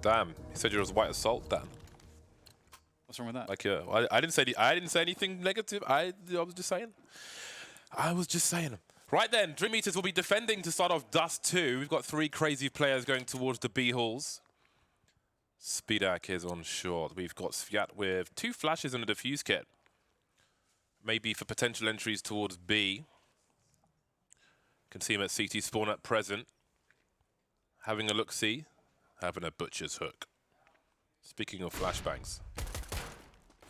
Damn, he said you was white assault, Dan. What's wrong with that? Like, I didn't say anything negative. I was just saying. Right then, DreamEaters will be defending to start off Dust2. We've got 3 crazy players going towards the B halls. Speedak is on short. We've got Sviat with 2 flashes and a defuse kit. Maybe for potential entries towards B. Can see him at CT spawn at present. Having a look-see. Having a butcher's hook. Speaking of flashbangs.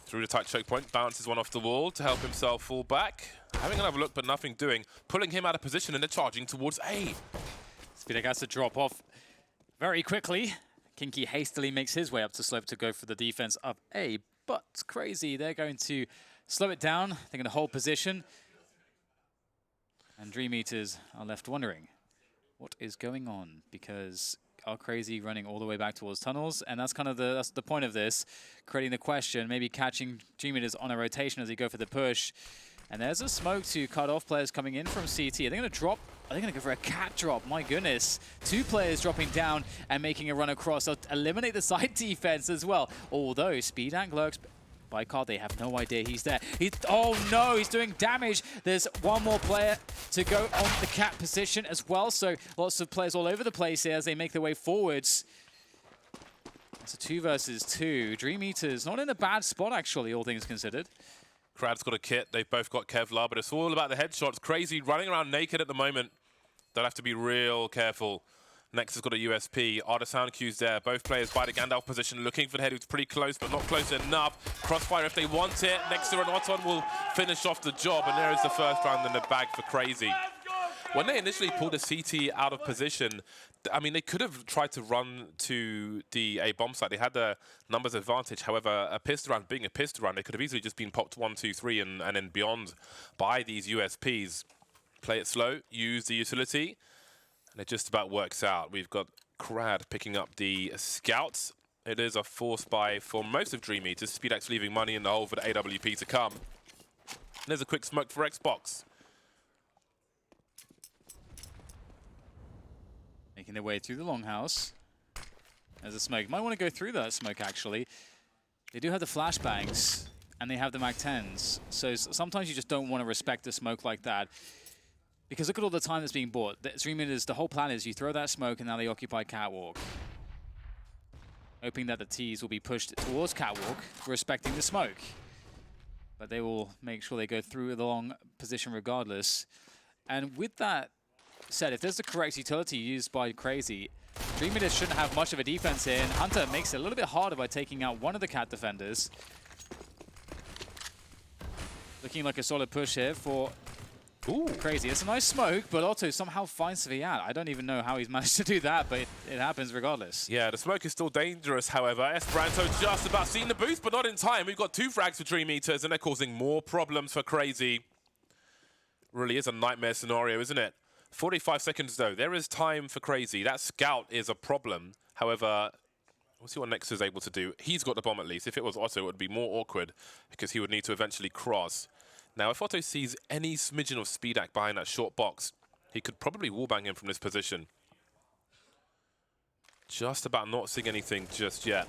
Through the tight choke point, bounces one off the wall to help himself fall back. Having another look, but nothing doing. Pulling him out of position and they're charging towards A. Speedak has to drop off very quickly. Kinky hastily makes his way up to slope to go for the defense of A, but crazy. They're going to slow it down. They're going to hold position. And DreamEaters are left wondering what is going on, because are crazy running all the way back towards tunnels, and that's kind of that's the point of this, creating the question, maybe catching DreamEaters on a rotation as they go for the push. And there's a smoke to cut off players coming in from CT. Are they going to drop? Are they going to go for a cat drop? My goodness. 2 players dropping down and making a run across. They'll eliminate the side defense as well. Although Speedak lurks by card, they have no idea he's there. Oh no, he's doing damage. There's one more player to go on the cat position as well. So lots of players all over the place here as they make their way forwards. It's a 2 versus 2. DreamEaters not in a bad spot actually, all things considered. Krad's got a kit, they've both got Kevlar, but it's all about the headshots. Crazy running around naked at the moment. They'll have to be real careful. Next has got a USP. Are the sound cues there? Both players by the Gandalf position, looking for the head, who's pretty close, but not close enough. Crossfire if they want it. Next to an Auton will finish off the job, and there is the first round in the bag for Crazy. When they initially pulled a CT out of position, I mean, they could have tried to run to the A bomb site. They had the numbers advantage. However, a pistol round being a pistol round, they could have easily just been popped 1, 2, 3 and then beyond by these USPs. Play it slow, use the utility, and it just about works out. We've got Krad picking up the scouts. It is a force buy for most of DreamEaters. Speedak's leaving money in the hole for the AWP to come. And there's a quick smoke for Xbox. Making their way through the longhouse. There's a smoke. Might want to go through that smoke, actually. They do have the flashbangs, and they have the MAC-10s. So sometimes you just don't want to respect a smoke like that. Because look at all the time that's being bought. The whole plan is you throw that smoke, and now they occupy Catwalk. Hoping that the Ts will be pushed towards Catwalk, respecting the smoke. But they will make sure they go through the long position regardless. And with that said, if there's the correct utility used by Crazy, DreamEaters shouldn't have much of a defense here, and Hunter makes it a little bit harder by taking out one of the cat defenders. Looking like a solid push here for Crazy. It's a nice smoke, but Otto somehow finds Sviat. I don't even know how he's managed to do that, but it happens regardless. Yeah, the smoke is still dangerous, however. Esperanto just about seeing the boost, but not in time. We've got 2 frags for DreamEaters, and they're causing more problems for Crazy. Really is a nightmare scenario, isn't it? 45 seconds, though. There is time for Crazy. That scout is a problem. However, we'll see what Nex is able to do. He's got the bomb, at least. If it was Otto, it would be more awkward because he would need to eventually cross. Now, if Otto sees any smidgen of Speedak behind that short box, he could probably wallbang him from this position. Just about not seeing anything just yet.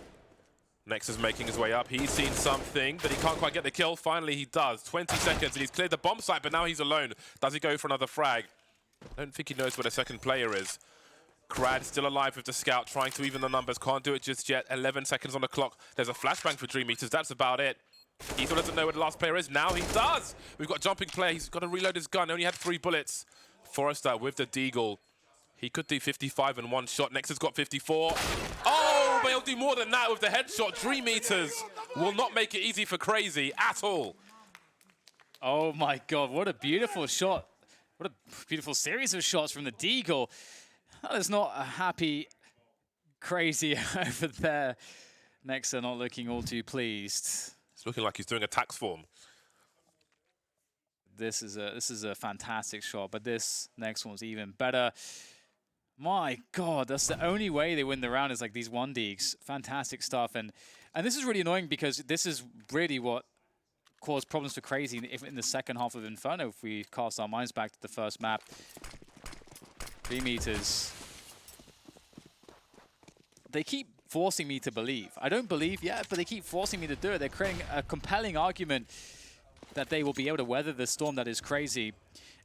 Nex is making his way up. He's seen something, but he can't quite get the kill. Finally, he does. 20 seconds, and he's cleared the bomb site, but now he's alone. Does he go for another frag? I don't think he knows where the second player is. Krad still alive with the scout, trying to even the numbers. Can't do it just yet. 11 seconds on the clock. There's a flashbang for DreamEaters. That's about it. He still doesn't know where the last player is. Now he does! We've got a jumping play. He's got to reload his gun. Only had 3 bullets. Forrester with the deagle. He could do 55 in one shot. Next has got 54. Oh, but he'll do more than that with the headshot. DreamEaters will not make it easy for Crazy at all. Oh my god, what a beautiful shot. What a beautiful series of shots from the deagle. That is not a happy Crazy over there. Nexa not looking all too pleased. It's looking like he's doing a tax form. This is a fantastic shot, but this next one's even better. My god, that's the only way they win the round is like these 1-deeks. Fantastic stuff. And this is really annoying because this is really what caused problems for Crazy in the second half of Inferno, if we cast our minds back to the first map. DreamEaters, they keep forcing me to believe. I don't believe yet, but they keep forcing me to do it. They're creating a compelling argument that they will be able to weather the storm that is Crazy.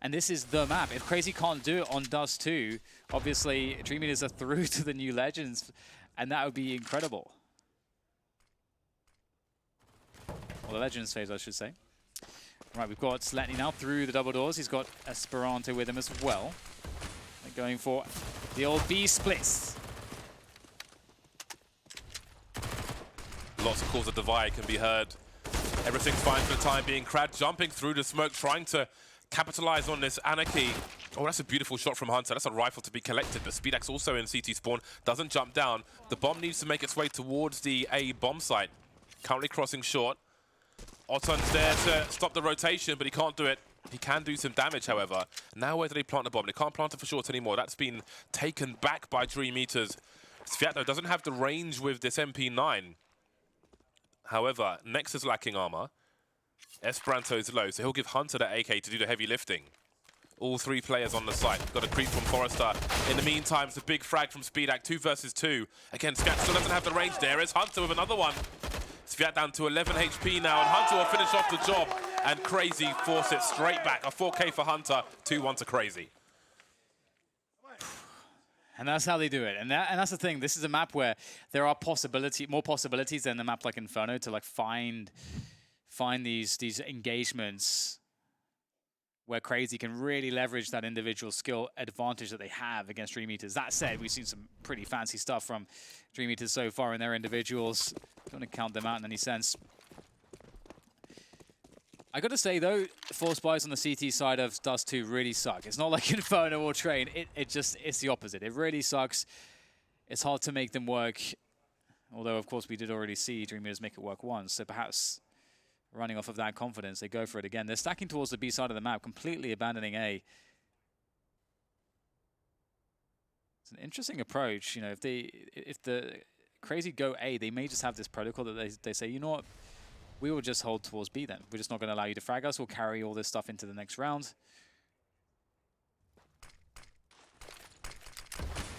And this is the map. If Crazy can't do it on Dust2, obviously DreamEaters are through to the new Legends, and that would be incredible. Well, the Legends phase, I should say. Right, we've got Sletny now through the double doors. He's got Esperanto with him as well. They're going for the old B splits. Lots of calls of divide can be heard. Everything's fine for the time being. Crad jumping through the smoke, trying to capitalize on this anarchy. Oh, that's a beautiful shot from Hunter. That's a rifle to be collected, but Speedax also in CT spawn. Doesn't jump down. The bomb needs to make its way towards the A bomb site. Currently crossing short. Otton's there to stop the rotation, but he can't do it. He can do some damage, however. Now where do they plant the bomb? They can't plant it for short anymore. That's been taken back by DreamEaters. Sviatno doesn't have the range with this MP9. However, Nex is lacking armor. Esperanto is low, so he'll give Hunter the AK to do the heavy lifting. All three players on the site. Got a creep from Forrester. In the meantime, it's a big frag from Speedax, 2 versus 2. Again, Scat still doesn't have the range there. It's Hunter with another one. Sviat down to 11 HP now, and Hunter will finish off the job. And Crazy force it straight back. A 4K for Hunter, 2-1 to Crazy. And that's how they do it. And that's the thing. This is a map where there are more possibilities than a map like Inferno to like find these engagements where Crazy can really leverage that individual skill advantage that they have against DreamEaters. That said, we've seen some pretty fancy stuff from DreamEaters so far in their individuals. Don't want to count them out in any sense. I got to say, though, force buys on the CT side of Dust2 really suck. It's not like Inferno or Train. It's the opposite. It really sucks. It's hard to make them work. Although, of course, we did already see DreamEaters make it work once. So perhaps running off of that confidence, they go for it again. They're stacking towards the B side of the map, completely abandoning A. It's an interesting approach. You know, if the Crazy go A, they may just have this protocol that they say, you know what, we will just hold towards B then. We're just not going to allow you to frag us. We'll carry all this stuff into the next round.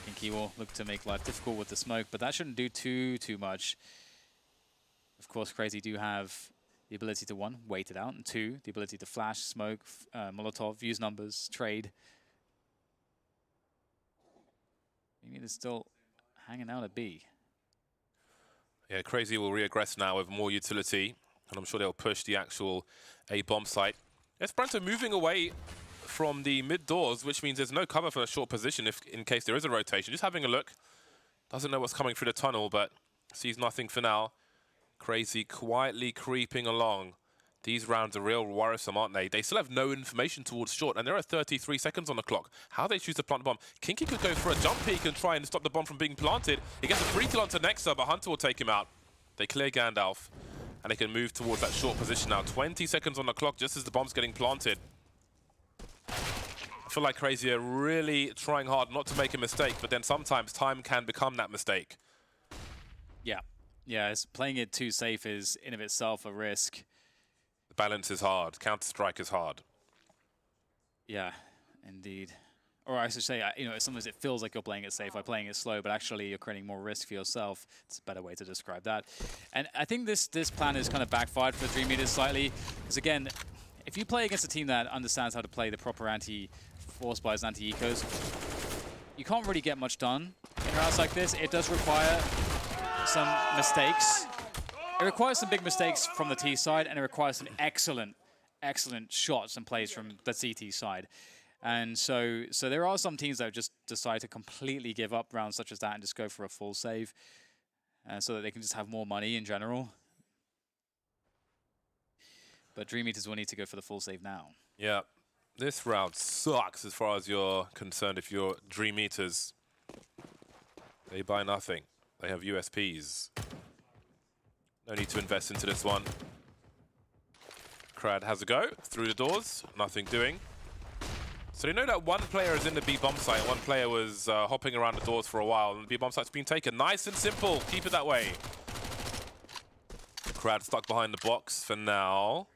Kinky will look to make life difficult with the smoke, but that shouldn't do too much. Of course, Crazy do have the ability to, 1, wait it out, and 2, the ability to flash, smoke, Molotov, use numbers, trade. Maybe they're still hanging out at B. Yeah, Crazy will reaggress now with more utility, and I'm sure they'll push the actual A bomb site. Esperanto moving away from the mid doors, which means there's no cover for a short position in case there is a rotation. Just having a look. Doesn't know what's coming through the tunnel, but sees nothing for now. Crazy quietly creeping along. These rounds are real worrisome, aren't they? They still have no information towards short, and there are 33 seconds on the clock. How they choose to plant the bomb. Kinky could go for a jump peek and try and stop the bomb from being planted. He gets a free kill onto Nexa, but Hunter will take him out. They clear Gandalf, and they can move towards that short position now. 20 seconds on the clock just as the bomb's getting planted. I feel like Crazy are really trying hard not to make a mistake, but then sometimes time can become that mistake. Yeah, playing it too safe is in of itself a risk. The balance is hard. Counter-strike is hard. Yeah, indeed. Or I should say, you know, sometimes it feels like you're playing it safe by playing it slow, but actually you're creating more risk for yourself. It's a better way to describe that. And I think this plan is kind of backfired for DreamEaters slightly. Because again, if you play against a team that understands how to play the proper anti-force buys and anti-ecos, you can't really get much done in rounds like this. It does require some mistakes. It requires some big mistakes from the T side, and it requires some excellent shots and plays from the CT side. And so there are some teams that just decide to completely give up rounds such as that and just go for a full save, so that they can just have more money in general. But DreamEaters will need to go for the full save now. Yeah, this round sucks as far as you're concerned. If you're DreamEaters, they buy nothing. They have USPs. No need to invest into this one. Crad has a go through the doors, nothing doing. So they know that one player is in the B bomb site, and one player was hopping around the doors for a while, and the B bomb site's been taken. Nice and simple, keep it that way. Crad stuck behind the box for now.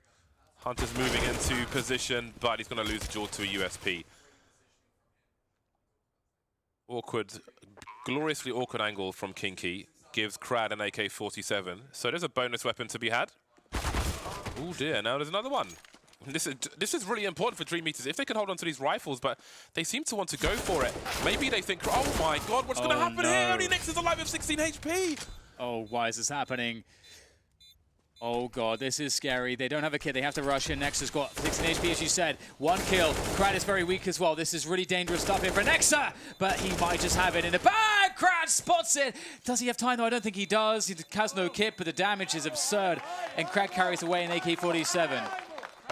Hunter's moving into position, but he's going to lose the duel to a USP. Awkward, gloriously awkward angle from Kinky. gives Crad an AK-47. So there's a bonus weapon to be had. Oh dear, now there's another one. This is really important for DreamEaters. If they can hold on to these rifles, but they seem to want to go for it. Maybe they think, oh my god, what's going to happen here? Only Nix is alive with 16 HP. Oh, why is this happening? Oh god, this is scary. They don't have a kid. They have to rush in. Nex has got 16 HP, as you said. 1 kill. Crad is very weak as well. This is really dangerous stuff here for Nexa, but he might just have it in the bag. Crad spots it. Does he have time, though? I don't think he does. He has no kit, but the damage is absurd, and Crad carries away an AK-47.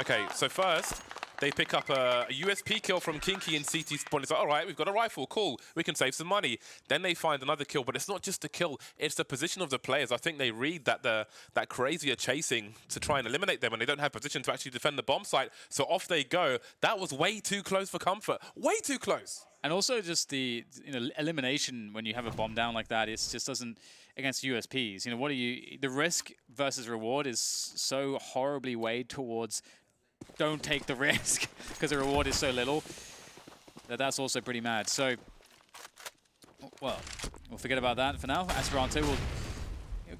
Okay, so first, they pick up a USP kill from Kinky in CT spawn. It's like, all right, we've got a rifle, cool. We can save some money. Then they find another kill, but it's not just the kill, it's the position of the players. I think they read that that Crazy are chasing to try and eliminate them, and they don't have position to actually defend the bomb site, so off they go. That was way too close for comfort. Way too close. And also just the elimination when you have a bomb down like that, it just doesn't, against USPs. The risk versus reward is so horribly weighed towards don't take the risk because the reward is so little that's also pretty mad. So, well, we'll forget about that for now. Esperanto will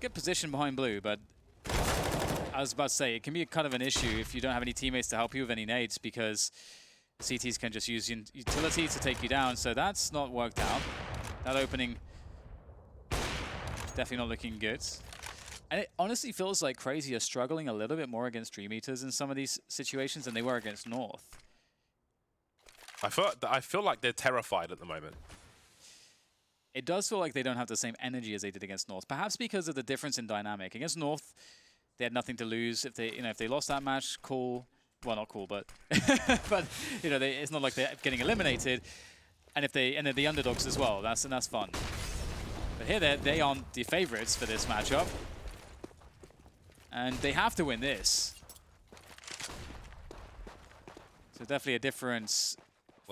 get position behind blue, but I was about to say, it can be kind of an issue if you don't have any teammates to help you with any nades, because CTs can just use utility to take you down, so that's not worked out. That opening definitely not looking good. And it honestly feels like Crazy are struggling a little bit more against DreamEaters in some of these situations than they were against North. I feel like they're terrified at the moment. It does feel like they don't have the same energy as they did against North, perhaps because of the difference in dynamic. Against North, they had nothing to lose. If they lost that match, cool. Well, not cool, but but it's not like they're getting eliminated. And they're the underdogs as well. That's fun. But here they aren't the favorites for this matchup. And they have to win this. So definitely a different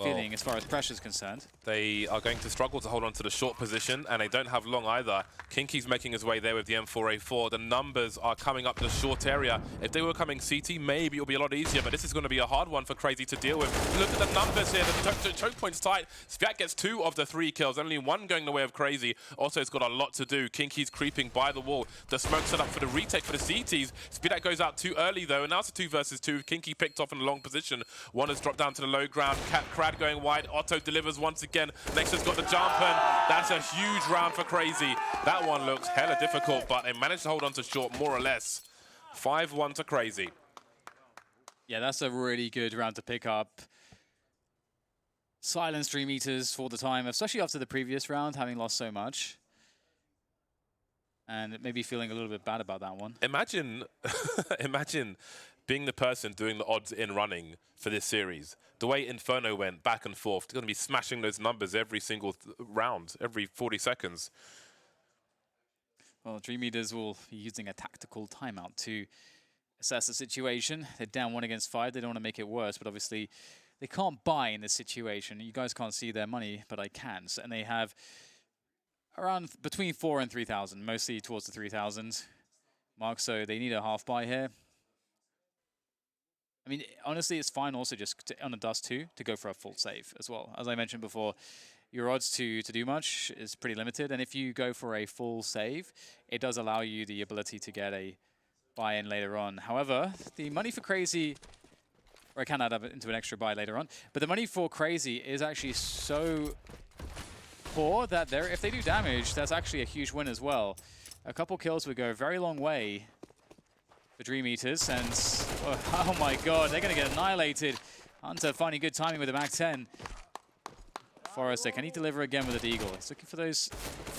feeling as far as pressure is concerned. They are going to struggle to hold on to the short position, and they don't have long either. Kinky's making his way there with the M4A4. The numbers are coming up the short area. If they were coming CT, maybe it'll be a lot easier, but this is going to be a hard one for Crazy to deal with. Look at the numbers here. The choke point's tight. Sviat gets 2 of the 3 kills, only 1 going the way of Crazy. Also, it's got a lot to do. Kinky's creeping by the wall. The smoke set up for the retake for the CTs. Spidat goes out too early, though, and now it's a 2 versus 2. Kinky picked off in a long position. One has dropped down to the low ground. Crad going wide. Otto delivers once again. Next has got the jump, and that's a huge round for Crazy. That one looks hella difficult, but they managed to hold on to short more or less. 5-1 to Crazy. Yeah, that's a really good round to pick up. Silence DreamEaters for the time, especially after the previous round, having lost so much. And maybe feeling a little bit bad about that one. Imagine, imagine being the person doing the odds in running for this series. The way Inferno went back and forth, they're going to be smashing those numbers every single round, every 40 seconds. Well, DreamEaters will be using a tactical timeout to assess the situation. They're down 1 against 5. They don't want to make it worse, but obviously they can't buy in this situation. You guys can't see their money, but I can. And they have around between 4 and 3,000, mostly towards the 3,000 mark, so they need a half buy here. I mean, honestly, it's fine also just on a Dust2 to go for a full save as well. As I mentioned before, your odds to do much is pretty limited, and if you go for a full save, it does allow you the ability to get a buy-in later on. However, the money for Crazy, or I can add up into an extra buy later on, but the money for Crazy is actually so poor that if they do damage, that's actually a huge win as well. A couple kills would go a very long way for DreamEaters, and oh my god, they're going to get annihilated. Hunter finding good timing with the MAC-10. Forrester, can he deliver again with a Deagle? He's looking for those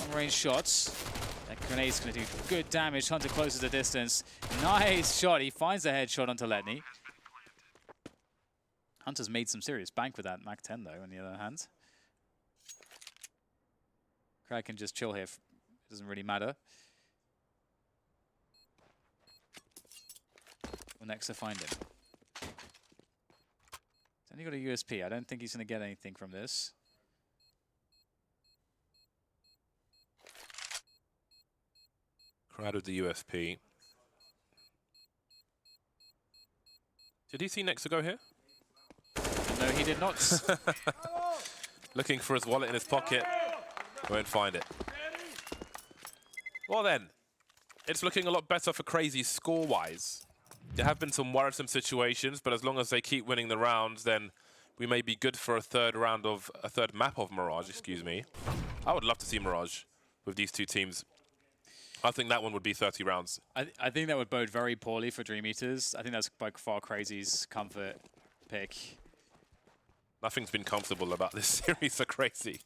long-range shots. That grenade's going to do good damage. Hunter closes the distance. Nice shot. He finds the headshot onto Letny. Hunter's made some serious bank with that MAC-10, though, on the other hand. Crag can just chill here. It doesn't really matter. Will Nexa find him? He's only got a USP. I don't think he's going to get anything from this. Crowd with the USP. Did he see Nexa go here? No, he did not. Looking for his wallet in his pocket. Won't find it. Well then, it's looking a lot better for Crazy score-wise. There have been some worrisome situations, but as long as they keep winning the rounds, then we may be good for a third map of Mirage, excuse me. I would love to see Mirage with these two teams. I think that one would be 30 rounds. I think that would bode very poorly for DreamEaters. I think that's by far Crazy's comfort pick. Nothing's been comfortable about this series for Crazy.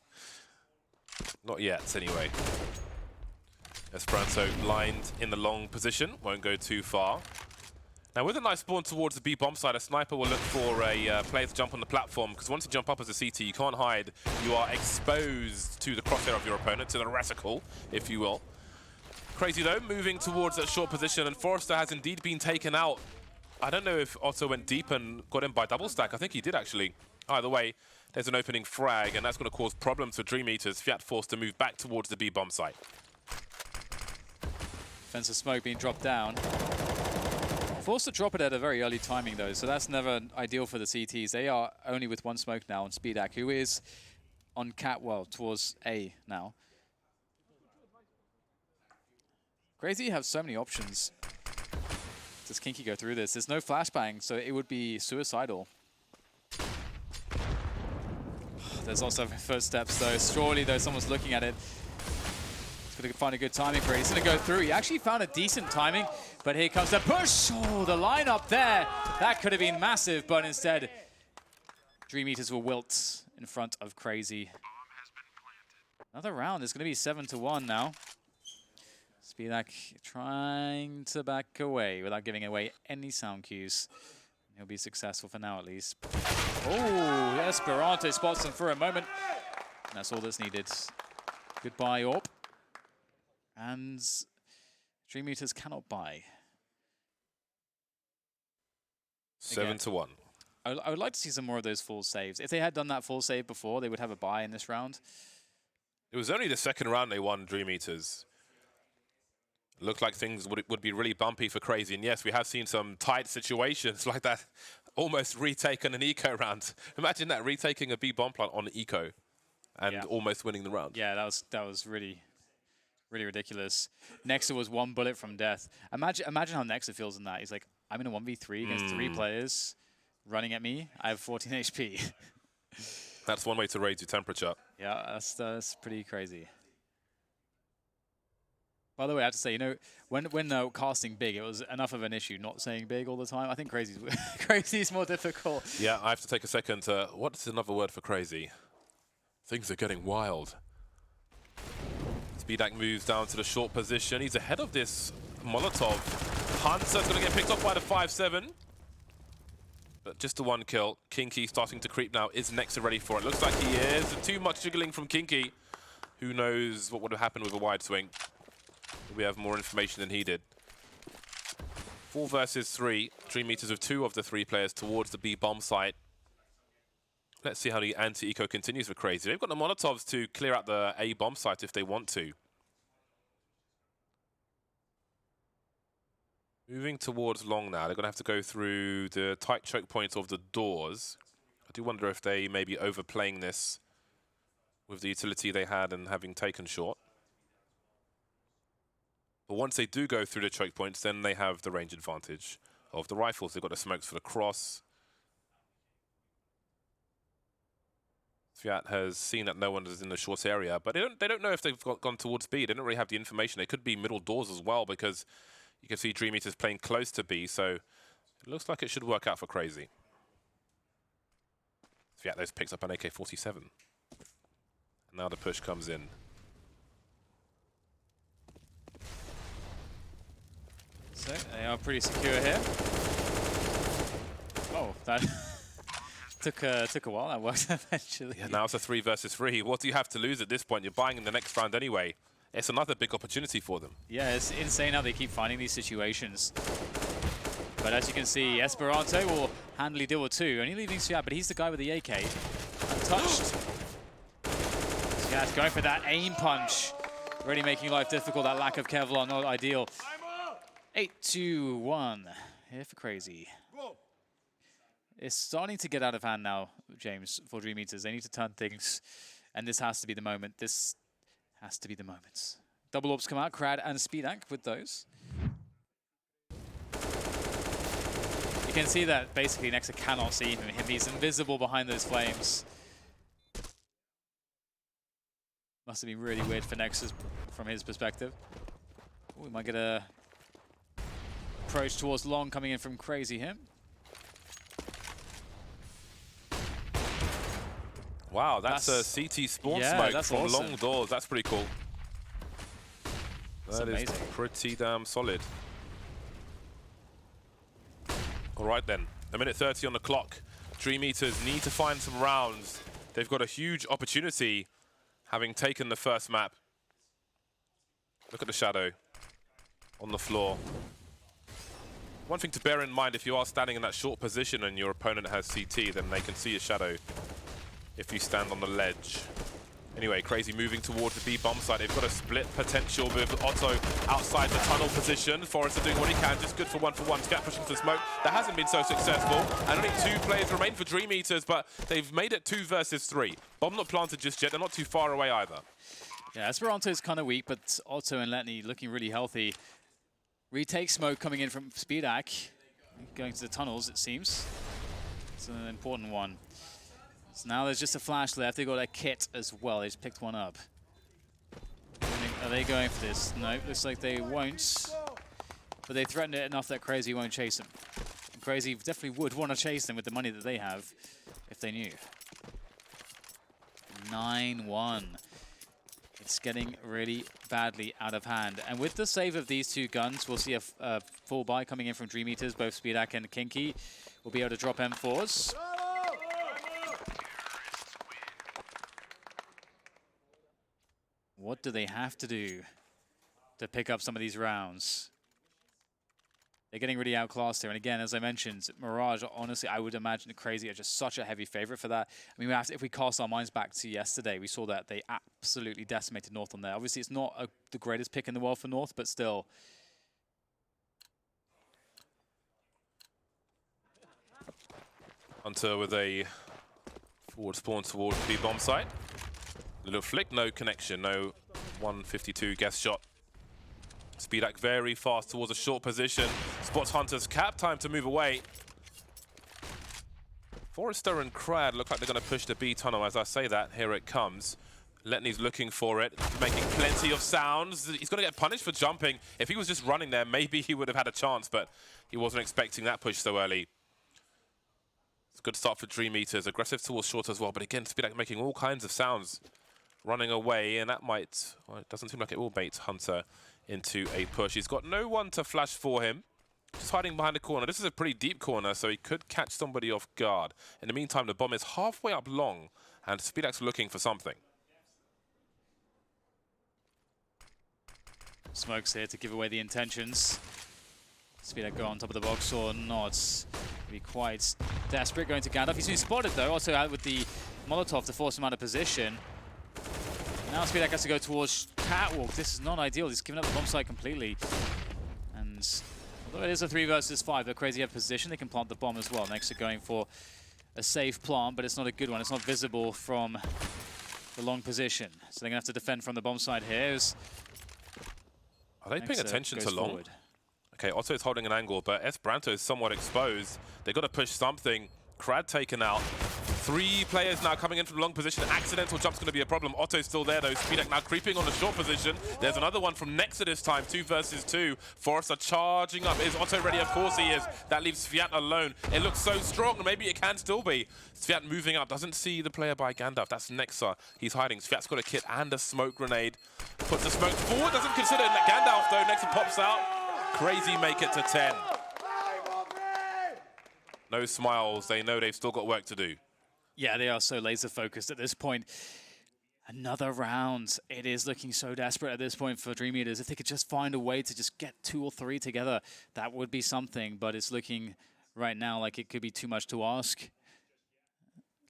Not yet, anyway. Esperanto lined in the long position, won't go too far. Now, with a nice spawn towards the B bomb side, a sniper will look for a player to jump on the platform, because once you jump up as a CT, you can't hide. You are exposed to the crosshair of your opponent, to the reticle, if you will. Crazy, though, moving towards that short position, and Forrester has indeed been taken out. I don't know if Otto went deep and got him by double stack. I think he did, actually. Either way, there's an opening frag, and that's going to cause problems for DreamEaters. Fiat forced to move back towards the B bomb site. Defensive smoke being dropped down. Forced to drop it at a very early timing, though, so that's never ideal for the CTs. They are only with one smoke now on Speedak, who is on Catwell towards A now. Crazy have so many options. Does Kinky go through this? There's no flashbang, so it would be suicidal. There's also footsteps, though. Surely, though, someone's looking at it. He's going to find a good timing for it. He's going to go through. He actually found a decent timing, but here comes the push. Oh, the lineup there. That could have been massive, but instead, DreamEaters will wilt in front of Crazy. Another round. It's going to be 7-1 now. Speedak trying to back away without giving away any sound cues. He'll be successful for now, at least. Oh, Esperanto spots him for a moment. And that's all that's needed. Goodbye, Orb. And DreamEaters cannot buy. 7-1. I would like to see some more of those full saves. If they had done that full save before, they would have a buy in this round. It was only the second round they won, DreamEaters. Looked like things would be really bumpy for Crazy. And yes, we have seen some tight situations like that. Almost retaken an eco round. Imagine that, retaking a B bomb plant on eco and almost winning the round. Yeah, that was really ridiculous. Nexa was one bullet from death. Imagine how Nexa feels in that. He's like, I'm in a 1v3 against 3 players running at me. I have 14 HP. That's one way to raise your temperature. Yeah, that's pretty crazy. By the way, I have to say, you know, when casting big, it was enough of an issue not saying big all the time. I think Crazy's more difficult. Yeah, I have to take a second to... What's another word for Crazy? Things are getting wild. Speedak moves down to the short position. He's ahead of this Molotov. Hunter's going to get picked off by the 5-7. But just the one kill. Kinky starting to creep now. Is Nexa ready for it? Looks like he is. Too much jiggling from Kinky. Who knows what would have happened with a wide swing. We have more information than he did. 4 versus 3. DreamEaters with 2 of the 3 players towards the B bomb site. Let's see how the anti-eco continues for Crazy. They've got the Molotovs to clear out the A bomb site if they want to. Moving towards long now. They're going to have to go through the tight choke points of the doors. I do wonder if they may be overplaying this with the utility they had and having taken short. But once they do go through the choke points, then they have the range advantage of the rifles. They've got the smokes for the cross. Fiat has seen that no one is in the short area, but they don't know if they've gone towards B. They don't really have the information. They could be middle doors as well, because you can see DreamEaters playing close to B, so it looks like it should work out for Crazy. Fiat those picks up an AK-47. And now the push comes in. So they are pretty secure here. Oh, that took a while. That worked eventually. Yeah, now it's a 3 versus 3. What do you have to lose at this point? You're buying in the next round anyway. It's another big opportunity for them. Yeah, it's insane how they keep finding these situations. But as you can see, Esperanto will handily deal with 2. Only leaving Siat, but he's the guy with the AK. Untouched. Siat's going for that aim punch. Really making life difficult. That lack of Kevlar, not ideal. 8-1 here for Crazy. It's starting to get out of hand now, James, for DreamEaters. They need to turn things, and this has to be the moment. This has to be the moment. Double orbs come out, Crad and Speedak with those. You can see that basically Nexa cannot see him. He's invisible behind those flames. Must have been really weird for Nexus from his perspective. Ooh, we might get a approach towards long coming in from Crazy him. Wow, that's a CT spawn smoke from awesome. long doors. That's pretty cool. That's that amazing. is pretty damn solid. All right then, a minute 30 on the clock. DreamEaters need to find some rounds. They've got a huge opportunity having taken the first map. Look at the shadow on the floor. One thing to bear in mind, if you are standing in that short position and your opponent has CT, then they can see your shadow if you stand on the ledge. Anyway, Crazy moving towards the B bomb site. They've got a split potential with Otto outside the tunnel position. Forrester doing what he can, just good for one. Scat pushing for smoke. That hasn't been so successful. And only 2 players remain for DreamEaters, but they've made it 2 versus 3. Bomb not planted just yet. They're not too far away either. Yeah, Esperanto is kind of weak, but Otto and Letney looking really healthy. Retake smoke coming in from Speedak. Going to the tunnels, it seems. It's an important one. So now there's just a flash left. They got a kit as well. They just picked one up. Are they going for this? No, looks like they won't. But they threatened it enough that Crazy won't chase them. And Crazy definitely would want to chase them with the money that they have, if they knew. 9-1. It's getting really badly out of hand. And with the save of these 2 guns, we'll see a full buy coming in from DreamEaters. Both Speedak and Kinky will be able to drop M4s. What do they have to do to pick up some of these rounds? They're getting really outclassed here. And again, as I mentioned, Mirage, honestly, I would imagine Crazy are just such a heavy favorite for that. I mean, if we cast our minds back to yesterday, we saw that they absolutely decimated North on there. Obviously, it's not the greatest pick in the world for North, but still. Hunter with a forward spawn towards the bomb site. Little flick, no connection, no 152 guess shot. Speedak very fast towards a short position. Spots Hunter's cap, time to move away. Forrester and Crad look like they're going to push the B tunnel. As I say that, here it comes. Letney's looking for it, making plenty of sounds. He's going to get punished for jumping. If he was just running there, maybe he would have had a chance, but he wasn't expecting that push so early. It's a good start for DreamEaters. Aggressive towards short as well, but again, Speedak making all kinds of sounds. Running away, and that might, well, it doesn't seem like it will bait Hunter into a push. He's got no one to flash for him. Just hiding behind the corner. This is a pretty deep corner, so he could catch somebody off guard. In the meantime, the bomb is halfway up long, and Speedak's looking for something. Smoke's here to give away the intentions. Speedak go on top of the box or not. Be quite desperate going to Gandalf. He's been spotted though, also out with the Molotov to force him out of position. Now Speedak has to go towards Catwalk. This is not ideal. He's given up the bomb site completely. And although it is a 3 versus 5, they're Crazy out of position. They can plant the bomb as well. Next, they're going for a safe plant, but it's not a good one. It's not visible from the long position. So they're going to have to defend from the bomb side here. Are they paying attention to long? Forward. Okay, Otto's holding an angle, but Esperanto is somewhat exposed. They've got to push something. Crad taken out. 3 players now coming in from the long position. Accidental jump's going to be a problem. Otto's still there though. Speedak now creeping on the short position. There's another one from Nexa this time. 2 versus 2. Forrester charging up. Is Otto ready? Of course he is. That leaves Sviat alone. It looks so strong. Maybe it can still be. Sviat moving up. Doesn't see the player by Gandalf. That's Nexa. He's hiding. Sviat's got a kit and a smoke grenade. Puts the smoke forward. Doesn't consider Gandalf though. Nexa pops out. Crazy make it to 10. No smiles. They know they've still got work to do. Yeah, they are so laser focused at this point. Another round. It is looking so desperate at this point for DreamEaters. If they could just find a way to just get 2 or 3 together, that would be something. But it's looking right now like it could be too much to ask.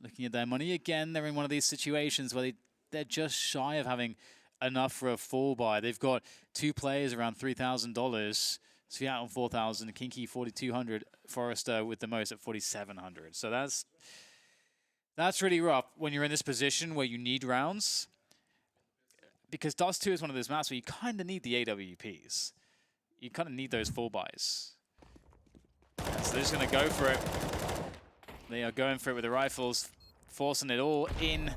Looking at their money again, they're in one of these situations where they're just shy of having enough for a full buy. They've got 2 players around $3,000. Sviat on 4,000, Kinky 4,200, Forrester with the most at 4,700. So that's really rough when you're in this position where you need rounds. because Dust2 is one of those maps where you kind of need the AWPs. You kind of need those full buys. Yeah, so they're just going to go for it. They are going for it with the rifles, forcing it all in.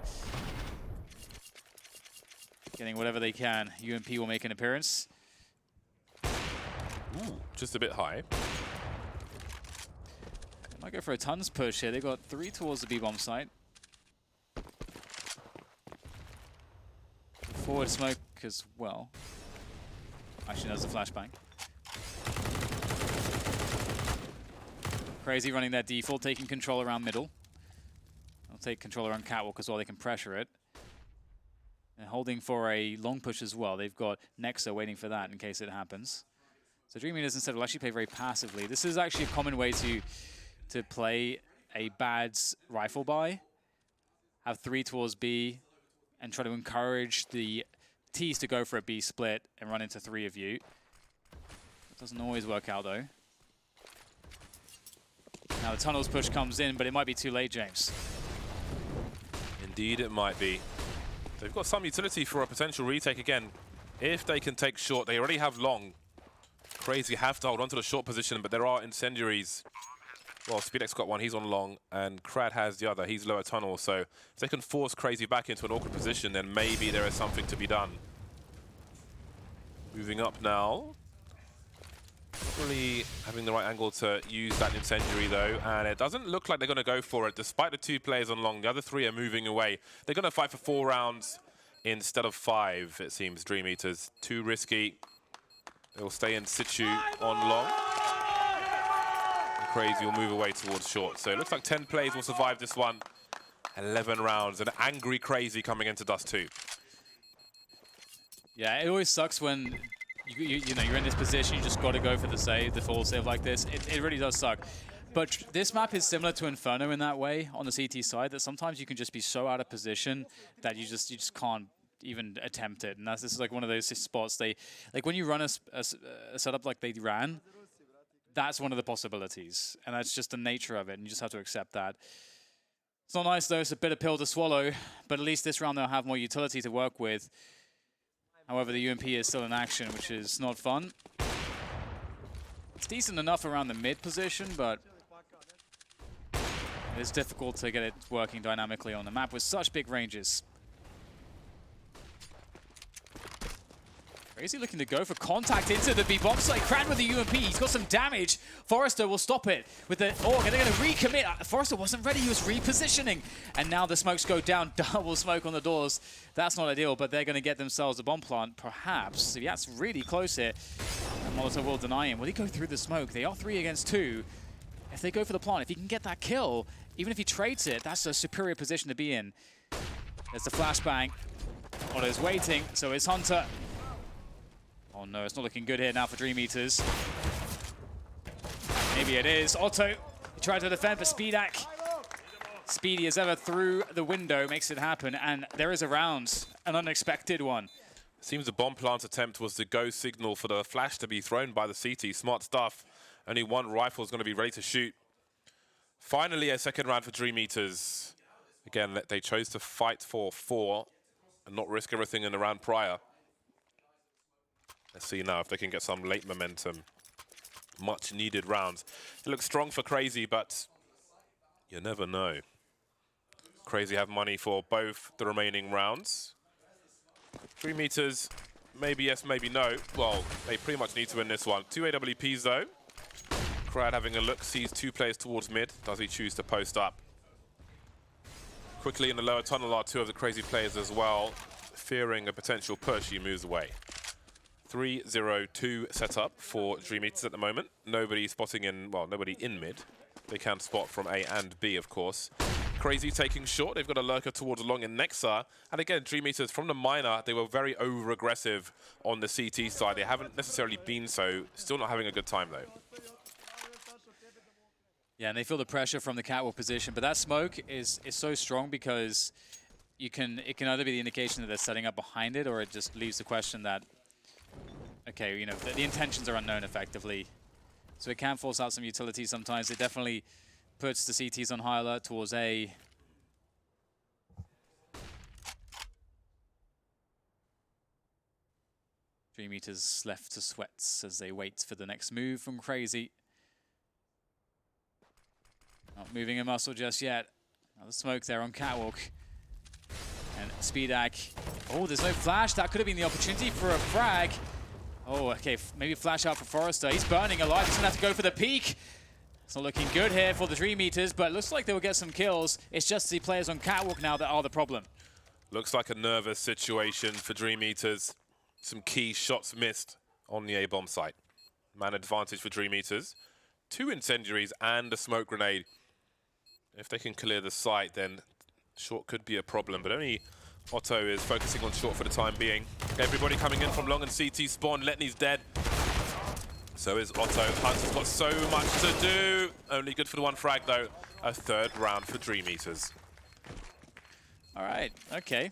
Getting whatever they can. UMP will make an appearance. Ooh, just a bit high. They might go for a tons push here. They've got 3 towards the B-bomb site. Forward smoke as well. Actually, there's a flashbang. Crazy running their default, taking control around middle. They'll take control around catwalk as well. They can pressure it. And holding for a long push as well. They've got Nexa waiting for that in case it happens. So DreamEaters instead will actually play very passively. This is actually a common way to play a bad rifle buy. Have 3 towards B and try to encourage the T's to go for a B split and run into 3 of you. It doesn't always work out though. Now the tunnels push comes in, but it might be too late, James. Indeed, it might be. They've got some utility for a potential retake again. If they can take short, they already have long. Crazy have to hold onto the short position, but there are incendiaries. Well, Speedx got one, he's on long, and Krad has the other, he's lower tunnel. So if they can force Crazy back into an awkward position, then maybe there is something to be done. Moving up now. Not really having the right angle to use that incendiary though, and it doesn't look like they're going to go for it despite the 2 players on long. The other 3 are moving away. They're going to fight for 4 rounds instead of 5, it seems. DreamEaters, too risky. They'll stay in situ on long. And Crazy will move away towards short. So it looks like 10 players will survive this one. 11 rounds, an angry Crazy coming into Dust2. Yeah, it always sucks when you know, you're in this position, you just got to go for the save, the full save like this. It really does suck. But this map is similar to Inferno in that way on the CT side, that sometimes you can just be so out of position that you just can't even attempt it. And this is like one of those spots like when you run a setup like they ran, that's one of the possibilities. And that's just the nature of it, and you just have to accept that. It's not nice though, it's a bitter pill to swallow, but at least this round they'll have more utility to work with. However, the UMP is still in action, which is not fun. It's decent enough around the mid position, but it's difficult to get it working dynamically on the map with such big ranges. Crazy looking to go for contact into the B-bomb site. Krad with the UMP, he's got some damage. Forrester will stop it with the AUG, and they're going to recommit. Forrester wasn't ready, he was repositioning. And now the smokes go down, double smoke on the doors. That's not ideal, but they're going to get themselves a bomb plant, perhaps. Yeah, it's really close here. And Molotov will deny him. Will he go through the smoke? They are 3 against 2. If they go for the plant, if he can get that kill, even if he trades it, that's a superior position to be in. There's the flashbang. Otto's waiting, so is Hunter. Oh no, it's not looking good here now for DreamEaters. Maybe it is. Otto, he tried to defend, but Speedak, speedy as ever through the window, makes it happen. And there is a round, an unexpected one. Seems the bomb plant attempt was the go signal for the flash to be thrown by the CT. Smart stuff. Only 1 rifle is going to be ready to shoot. Finally, a second round for DreamEaters. Again, they chose to fight for 4 and not risk everything in the round prior. Let's see now if they can get some late momentum. Much needed rounds. It looks strong for Crazy, but you never know. Crazy have money for both the remaining rounds. DreamEaters, maybe yes, maybe no. Well, they pretty much need to win this one. 2 AWPs though. Krad having a look, sees 2 players towards mid. Does he choose to post up? Quickly in the lower tunnel are 2 of the Crazy players as well. Fearing a potential push, he moves away. 3-0-2 setup for DreamEaters at the moment. Nobody spotting in, well, nobody in mid. They can spot from A and B, of course. Crazy taking short. They've got a lurker towards long in Nexa. And again, DreamEaters from the minor, they were very over-aggressive on the CT side. They haven't necessarily been so. Still not having a good time, though. Yeah, and they feel the pressure from the catwalk position. But that smoke is so strong because it can either be the indication that they're setting up behind it, or it just leaves the question that, okay, you know, the intentions are unknown effectively. So it can force out some utility sometimes. It definitely puts the CTs on high alert towards A. DreamEaters left to sweats as they wait for the next move from Crazy. Not moving a muscle just yet. Another smoke there on Catwalk. And Speedak. Oh, there's no flash. That could have been the opportunity for a frag. Oh, okay, maybe flash out for Forrester. He's burning alive. He's gonna have to go for the peak. It's not looking good here for the DreamEaters, but it looks like they will get some kills. It's just the players on Catwalk now that are the problem. Looks like a nervous situation for DreamEaters. Some key shots missed on the A-bomb site. Man advantage for DreamEaters. 2 incendiaries and a smoke grenade. If they can clear the site, then short could be a problem, but only Otto is focusing on short for the time being. Everybody coming in from long and CT spawn. Letney's dead. So is Otto. Hunter's got so much to do. Only good for the 1 frag, though. A 3rd round for DreamEaters. All right, okay.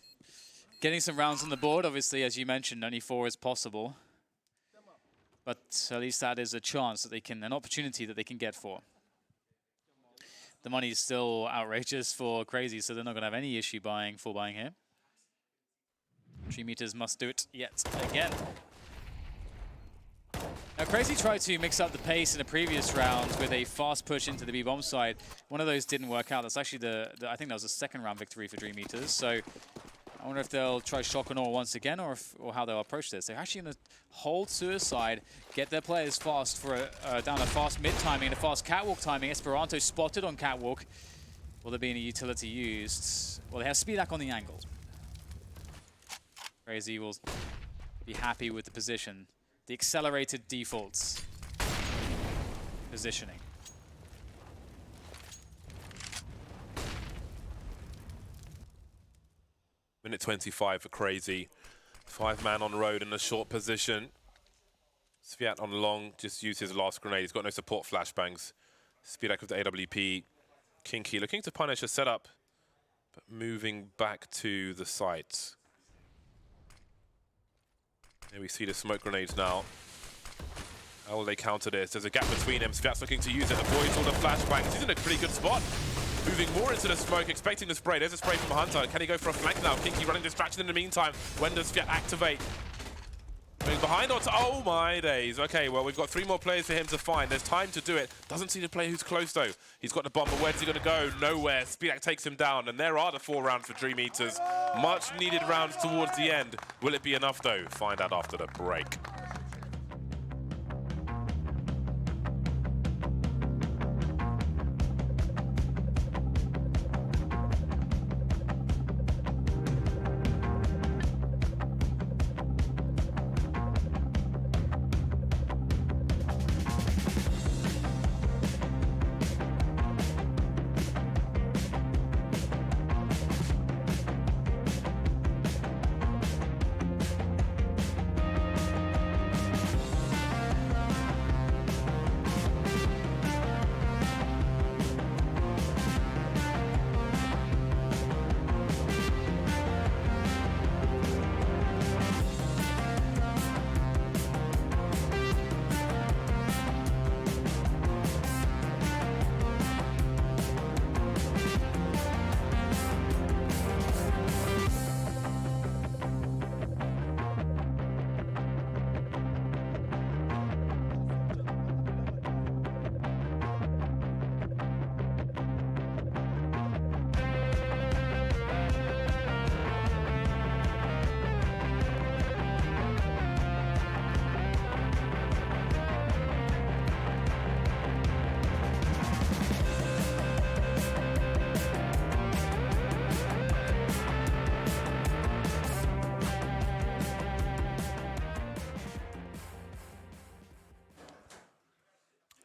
Getting some rounds on the board. Obviously, as you mentioned, only 4 is possible. But at least that is a chance that they can, an opportunity that they can get for. The money is still outrageous for Crazy, so they're not going to have any issue full buying here. DreamEaters must do it yet again. Now, Crazy tried to mix up the pace in the previous round with a fast push into the B-bomb side. One of those didn't work out. That's actually I think that was a 2nd round victory for DreamEaters. So I wonder if they'll try shock and awe once again, or how they'll approach this. They're actually going to hold Suicide, get their players fast for down a fast mid timing and a fast Catwalk timing. Esperanto spotted on Catwalk. Will there be any utility used? Well, they have Speedak on the angle. Crazy will be happy with the position. The accelerated defaults positioning. Minute 25 for Crazy. 5-man on road in a short position. Sviat on long, just used his last grenade. He's got no support flashbangs. Speedak with the AWP. Kinky looking to punish a setup, but moving back to the site. Here we see the smoke grenades now. How will they counter this? There's a gap between them. Sviat's looking to use it, avoids all the flashbangs. He's in a pretty good spot. Moving more into the smoke, expecting the spray. There's a spray from Hunter. Can he go for a flank now? Kinky running distraction in the meantime. When does Sviat activate? Going behind Otto. Oh my days. Okay, well, we've got 3 more players for him to find. There's time to do it. Doesn't see the player who's close, though. He's got the bomb, but where's he going to go? Nowhere. Speedak takes him down, and there are the 4 rounds for DreamEaters. Much needed rounds towards the end. Will it be enough, though? Find out after the break.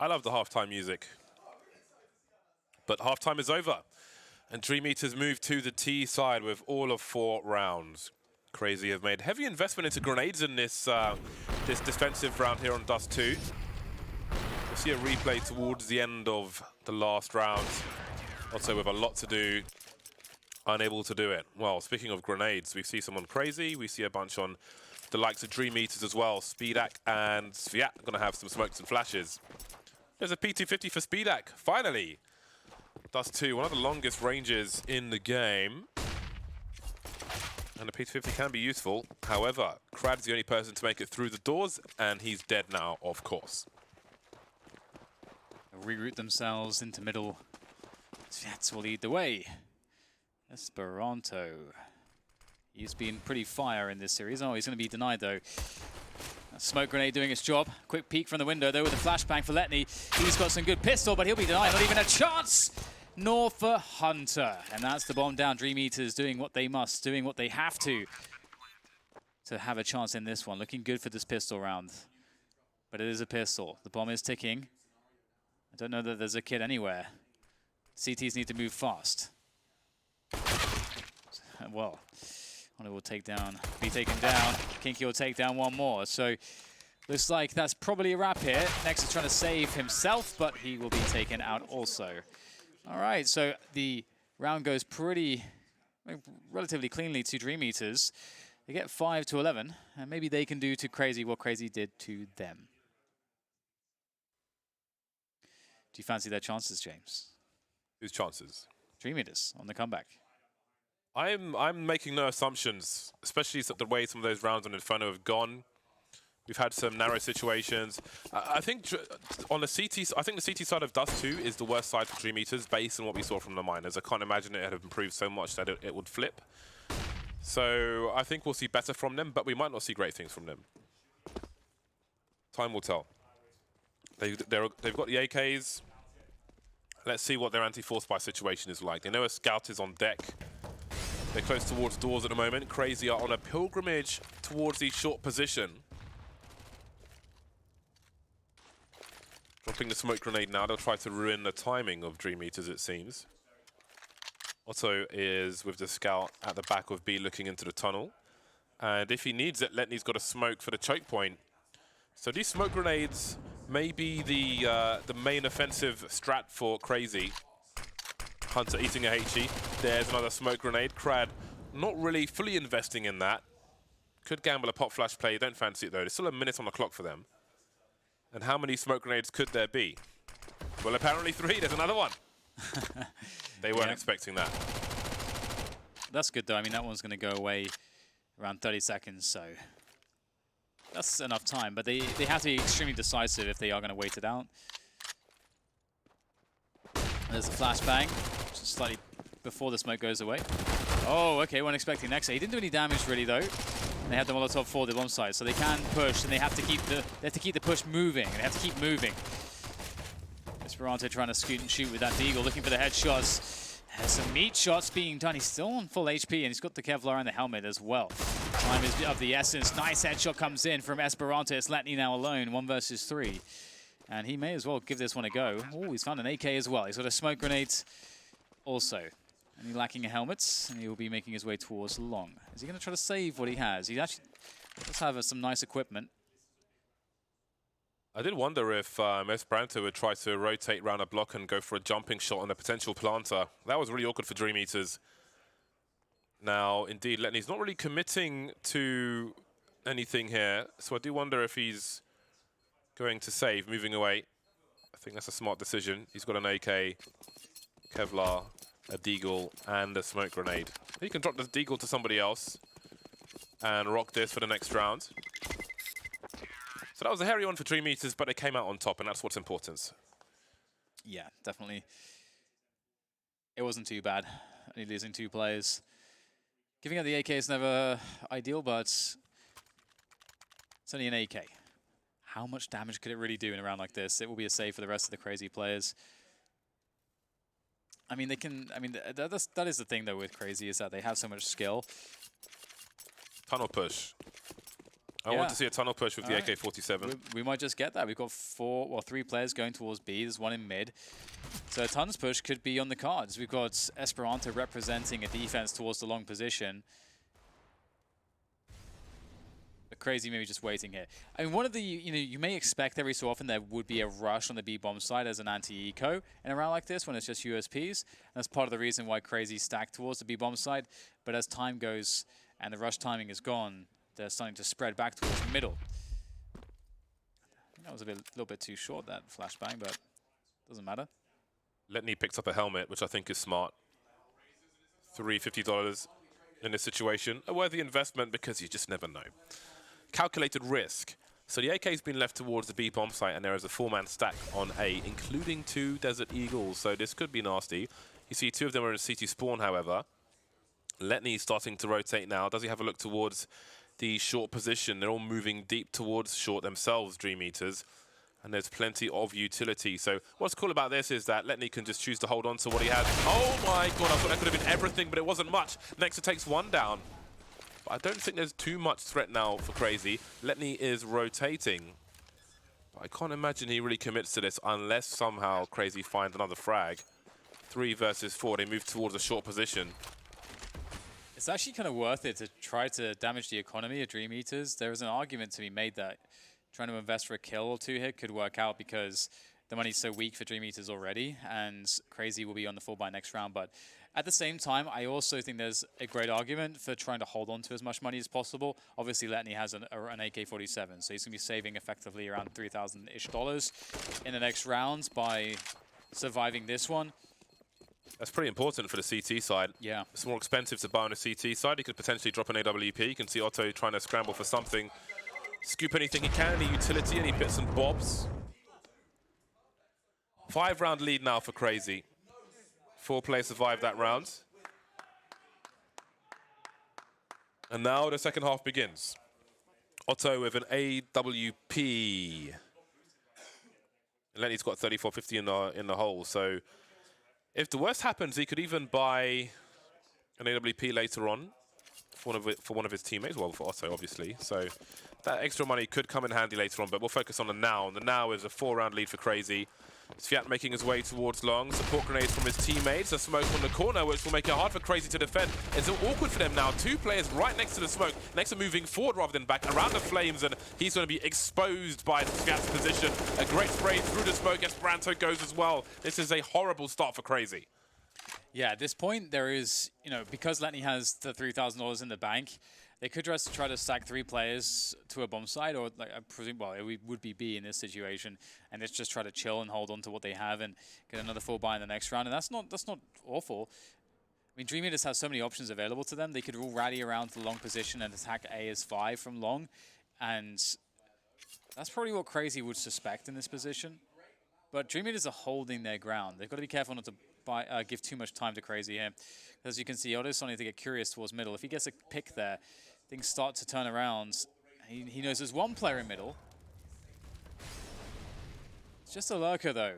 I love the halftime music. But halftime is over. And DreamEaters move to the T side with all of 4 rounds. Crazy have made heavy investment into grenades in this this defensive round here on Dust2. We'll see a replay towards the end of the last round. Also with a lot to do, unable to do it. Well, speaking of grenades, we see someone Crazy. We see a bunch on the likes of DreamEaters as well. Speedak and Sviat are going to have some smokes and flashes. There's a P250 for Speedak, finally. Dust2, one of the longest ranges in the game. And a P250 can be useful. However, Krad's the only person to make it through the doors, and he's dead now, of course. They'll reroute themselves into middle. Svets will lead the way. Esperanto. He's been pretty fire in this series. Oh, he's going to be denied, though. A smoke grenade doing its job. Quick peek from the window, though, with a flashbang for Letny. He's got some good pistol, but he'll be denied. Not even a chance! Nor for Hunter. And that's the bomb down. DreamEaters doing what they must, doing what they have to have a chance in this one. Looking good for this pistol round. But it is a pistol. The bomb is ticking. I don't know that there's a kid anywhere. CTs need to move fast. Well, Hunter will be taken down. Kinky will take down one more. So looks like that's probably a wrap here. Next is trying to save himself, but he will be taken out also. All right, so the round goes relatively cleanly to DreamEaters. They get 5-11, and maybe they can do to Crazy what Crazy did to them. Do you fancy their chances, James? Whose chances? DreamEaters on the comeback. I'm making no assumptions, especially the way some of those rounds on Inferno have gone. We've had some narrow situations. I think on the CT, I think the CT side of Dust2 is the worst side for DreamEaters based on what we saw from the miners. I can't imagine it had improved so much that it would flip. So I think we'll see better from them, but we might not see great things from them. Time will tell. They've got the AKs. Let's see what their anti-force buy situation is like. They know a scout is on deck. They're close towards doors at the moment. Crazy are on a pilgrimage towards the short position. Dropping the smoke grenade now. They'll try to ruin the timing of DreamEaters, it seems. Otto is with the scout at the back of B looking into the tunnel. And if he needs it, Letny's got a smoke for the choke point. So these smoke grenades may be the main offensive strat for Crazy. Hunter eating a HE. There's another smoke grenade. Krad not really fully investing in that. Could gamble a pop flash play. Don't fancy it though. There's still a minute on the clock for them. And how many smoke grenades could there be? Well, apparently 3. There's another one. They weren't expecting that. That's good though. I mean, that one's going to go away around 30 seconds, so that's enough time. But they have to be extremely decisive if they are going to wait it out. There's a flashbang, just slightly before the smoke goes away. Oh, okay, weren't expecting Nexa. He didn't do any damage really though. And they have the Molotov for the bomb site, so they can push, and they have to keep the push moving. They have to keep moving. Esperanto trying to scoot and shoot with that Deagle, looking for the headshots. There's some meat shots being done. He's still on full HP, and he's got the Kevlar and the helmet as well. Time is of the essence. Nice headshot comes in from Esperanto. It's Letny now alone, 1 versus 3. And he may as well give this one a go. Oh, he's found an AK as well. He's got a smoke grenade also. And he's lacking a helmet, and he will be making his way towards long. Is he going to try to save what he has? He actually does have some nice equipment. I did wonder if Esperanto would try to rotate around a block and go for a jumping shot on a potential planter. That was really awkward for DreamEaters. Now, indeed, Letny's not really committing to anything here, so I do wonder if he's going to save, moving away. I think that's a smart decision. He's got an AK, Kevlar, a Deagle, and a smoke grenade. He can drop the Deagle to somebody else and rock this for the next round. So that was a hairy one for DreamEaters, but they came out on top, and that's what's important. Yeah, definitely. It wasn't too bad, only losing 2 players. Giving up the AK is never ideal, but it's only an AK. How much damage could it really do in a round like this? It will be a save for the rest of the Crazy players. I mean, they can. I mean, that is the thing though with Crazy, is that they have so much skill. Tunnel push. I want to see a tunnel push with the AK-47. We might just get that. We've got 3 players going towards B. There's one in mid. So a tunnels push could be on the cards. We've got Esperanto representing a defense towards the long position. But Crazy maybe just waiting here. I mean, one of the, you may expect every so often there would be a rush on the B bomb side as an anti-eco in a round like this when it's just USPs. And that's part of the reason why Crazy stacked towards the B bomb side. But as time goes and the rush timing is gone, they're starting to spread back towards the middle. That was a little bit too short, that flashbang, but doesn't matter. Letny picked up a helmet, which I think is smart. $350. in this situation. A worthy investment because you just never know. Calculated risk. So the AK's been left towards the B bomb site, and there is a 4-man stack on A, including 2 Desert Eagles. So this could be nasty. You see 2 of them are in CT spawn, however. Letney's starting to rotate now. Does he have a look towards the short position? They're all moving deep towards short themselves, DreamEaters. And there's plenty of utility. So what's cool about this is that Letney can just choose to hold on to what he has. Oh my god, I thought that could have been everything, but it wasn't much. Nexa takes 1 down. But I don't think there's too much threat now for Crazy. Letney is rotating. But I can't imagine he really commits to this unless somehow Crazy finds another frag. 3 versus 4, they move towards a short position. It's actually kind of worth it to try to damage the economy of DreamEaters. There is an argument to be made that trying to invest for a kill or 2 here could work out because the money's so weak for DreamEaters already, and Crazy will be on the full buy next round. But at the same time, I also think there's a great argument for trying to hold on to as much money as possible. Obviously, Letney has an AK-47, so he's going to be saving effectively around $3,000-ish in the next round by surviving this one. That's pretty important for the CT side. Yeah. It's more expensive to buy on the CT side. He could potentially drop an AWP. You can see Otto trying to scramble for something. Scoop anything he can, any utility, any bits and bobs. 5-round lead now for Crazy. 4 players survived that round. And now the second half begins. Otto with an AWP. Lenny's got 3450 in the hole, so if the worst happens, he could even buy an AWP later on for one of his teammates, well, for Otto, obviously. So that extra money could come in handy later on, but we'll focus on the now. And the now is a 4-round lead for Crazy. Sviat making his way towards long. Support grenades from his teammates. A smoke on the corner, which will make it hard for Crazy to defend. It's awkward for them now. 2 players right next to the smoke. Next are moving forward rather than back around the flames, and he's going to be exposed by Sviat's position. A great spray through the smoke. Esperanto goes as well. This is a horrible start for Crazy. Yeah, at this point, there is, you know, because Letney has the $3,000 in the bank, they could just try to stack 3 players to a bomb site, or like I presume, well, it would be B in this situation, and let's just try to chill and hold on to what they have and get another full buy in the next round. And that's not awful. I mean, DreamEaters has so many options available to them. They could all rally around the long position and attack A as 5 from long, and that's probably what Crazy would suspect in this position. But DreamEaters are holding their ground. They've got to be careful not to give too much time to Crazy here. As you can see, Otto's starting to get curious towards middle. If he gets a pick there, things start to turn around. He knows there's 1 player in middle. It's just a lurker, though.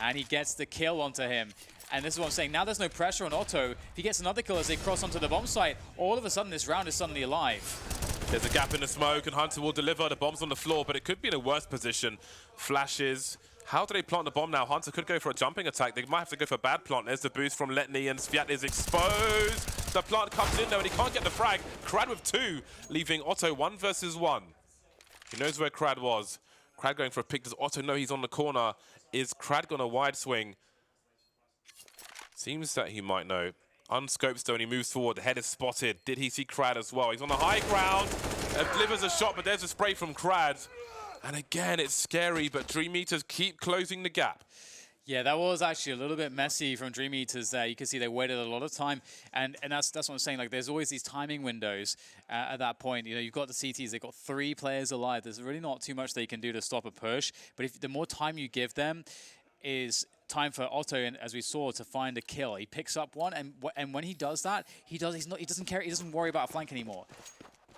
And he gets the kill onto him. And this is what I'm saying. Now there's no pressure on Otto. If he gets another kill as they cross onto the bomb site, all of a sudden this round is suddenly alive. There's a gap in the smoke, and Hunter will deliver. The bomb's on the floor, but it could be in a worse position. Flashes. How do they plant the bomb now? Hunter could go for a jumping attack. They might have to go for a bad plant. There's the boost from Letney, and Sviat is exposed. The plant comes in, though, and he can't get the frag. Crad with 2, leaving Otto 1 versus 1. He knows where Crad was. Crad going for a pick. Does Otto know he's on the corner? Is Crad going to wide swing? Seems that he might know. Unscopes, though, and he moves forward. The head is spotted. Did he see Crad as well? He's on the high ground. Delivers a shot, but there's a spray from Crad. And again, it's scary, but DreamEaters keep closing the gap. Yeah, that was actually a little bit messy from DreamEaters there. You can see they waited a lot of time, and that's what I'm saying. Like, there's always these timing windows at that point. You know, you've got the CTs, they've got 3 players alive. There's really not too much they can do to stop a push. But if the more time you give them is time for Otto, and as we saw, to find a kill. He picks up one, and when he does that, he doesn't care. He doesn't worry about a flank anymore.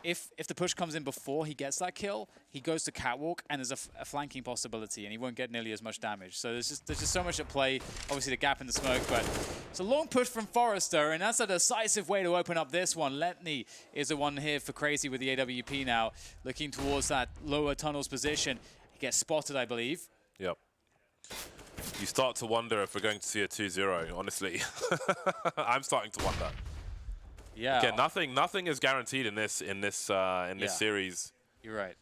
If the push comes in before he gets that kill, he goes to catwalk, and there's a flanking possibility, and he won't get nearly as much damage. So there's just so much at play. Obviously, the gap in the smoke, but it's a long push from Forrester, and that's a decisive way to open up this one. Letney is the one here for Crazy with the AWP now, looking towards that lower tunnels position. He gets spotted, I believe. Yep. You start to wonder if we're going to see a 2-0, honestly. I'm starting to wonder. Yeah. Again, nothing is guaranteed in this series. You're right.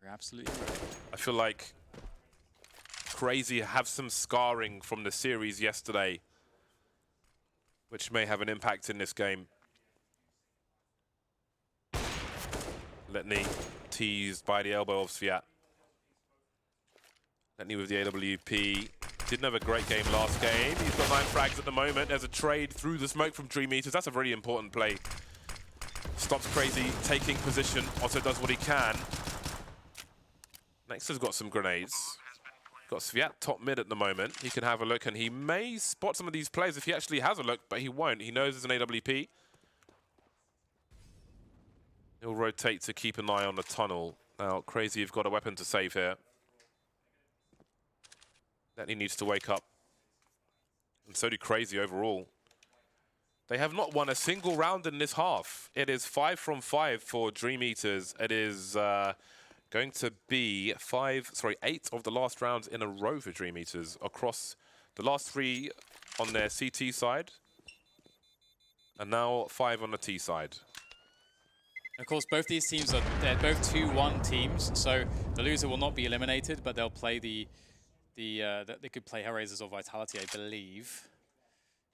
You're absolutely right. I feel like Crazy have some scarring from the series yesterday, which may have an impact in this game. Letney teased by the elbow of Sviat. Letney with the AWP. didn't have a great game last game. He's got 9 frags at the moment. There's a trade through the smoke from DreamEaters. That's a very important play. Stops Crazy taking position. Also does what he can. Next has got some grenades. Got Sviat top mid at the moment. He can have a look, and he may spot some of these players if he actually has a look, but he won't. He knows there's an AWP. He'll rotate to keep an eye on the tunnel. Now, Crazy, you've got a weapon to save here. Letney needs to wake up. And so do Crazy overall. They have not won a single round in this half. It is 5 from 5 for DreamEaters. It is going to be 8 of the last rounds in a row for DreamEaters across the last 3 on their CT side. And now 5 on the T side. Of course, both these teams they're both 2-1 teams, so the loser will not be eliminated, but they'll play they could play Hellraisers or Vitality, I believe,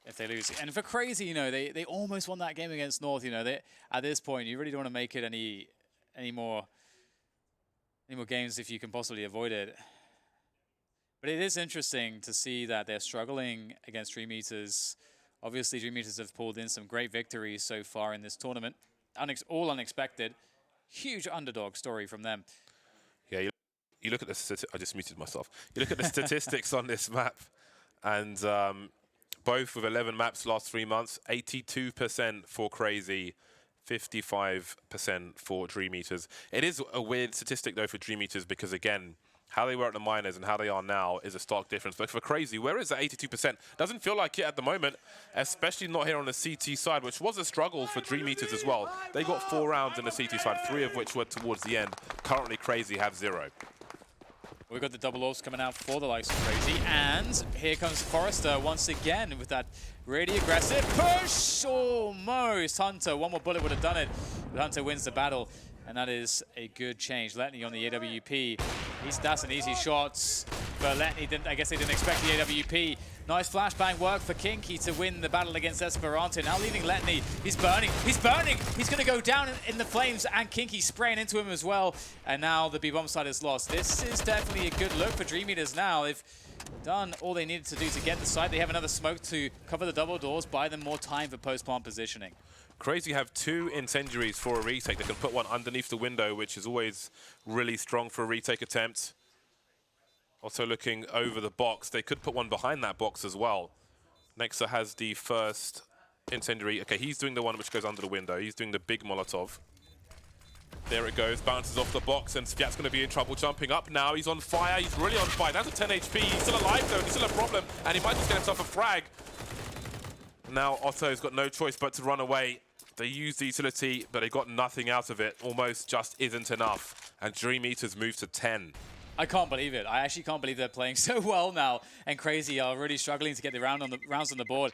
if they lose. And for Crazy, you know, they almost won that game against North. You know, at this point, you really don't want to make it any more games if you can possibly avoid it. But it is interesting to see that they're struggling against DreamEaters. Obviously, DreamEaters have pulled in some great victories so far in this tournament. All unexpected. Huge underdog story from them. Yeah, you look at the I just muted myself. You look at the statistics on this map, and both with 11 maps last 3 months, 82% for Crazy, 55% for DreamEaters. It is a weird statistic though for DreamEaters because again, how they were at the minors and how they are now is a stark difference. But for Crazy, where is that 82%? Doesn't feel like it at the moment, especially not here on the CT side, which was a struggle for DreamEaters as well. They got 4 rounds in the CT side, 3 of which were towards the end. Currently, Crazy have 0. We've got the double orbs coming out for the likes of Crazy, and here comes Forrester once again with that really aggressive push. Almost Hunter, one more bullet would have done it, but Hunter wins the battle. And that is a good change. Letney on the AWP. That's an easy shot. But Letney I guess they didn't expect the AWP. Nice flashbang work for Kinky to win the battle against Esperanto. Now leaving Letney. He's burning. He's burning. He's going to go down in the flames, and Kinky spraying into him as well. And now the B-bomb side is lost. This is definitely a good look for DreamEaters now. They've done all they needed to do to get the site. They have another smoke to cover the double doors, buy them more time for post-plant positioning. Crazy have 2 incendiaries for a retake. They can put one underneath the window, which is always really strong for a retake attempt. Also looking over the box. They could put one behind that box as well. Nexa has the first incendiary. Okay, he's doing the one which goes under the window. He's doing the big Molotov. There it goes, bounces off the box, and Sviat's going to be in trouble jumping up now. He's on fire. He's really on fire. That's a 10 HP. He's still alive, though. He's still a problem, and he might just get himself a frag. Now Otto's got no choice but to run away. They used the utility, but they got nothing out of it. Almost just isn't enough. And DreamEaters move to 10. I can't believe it. I actually can't believe they're playing so well now. And Crazy are really struggling to get the rounds on the board.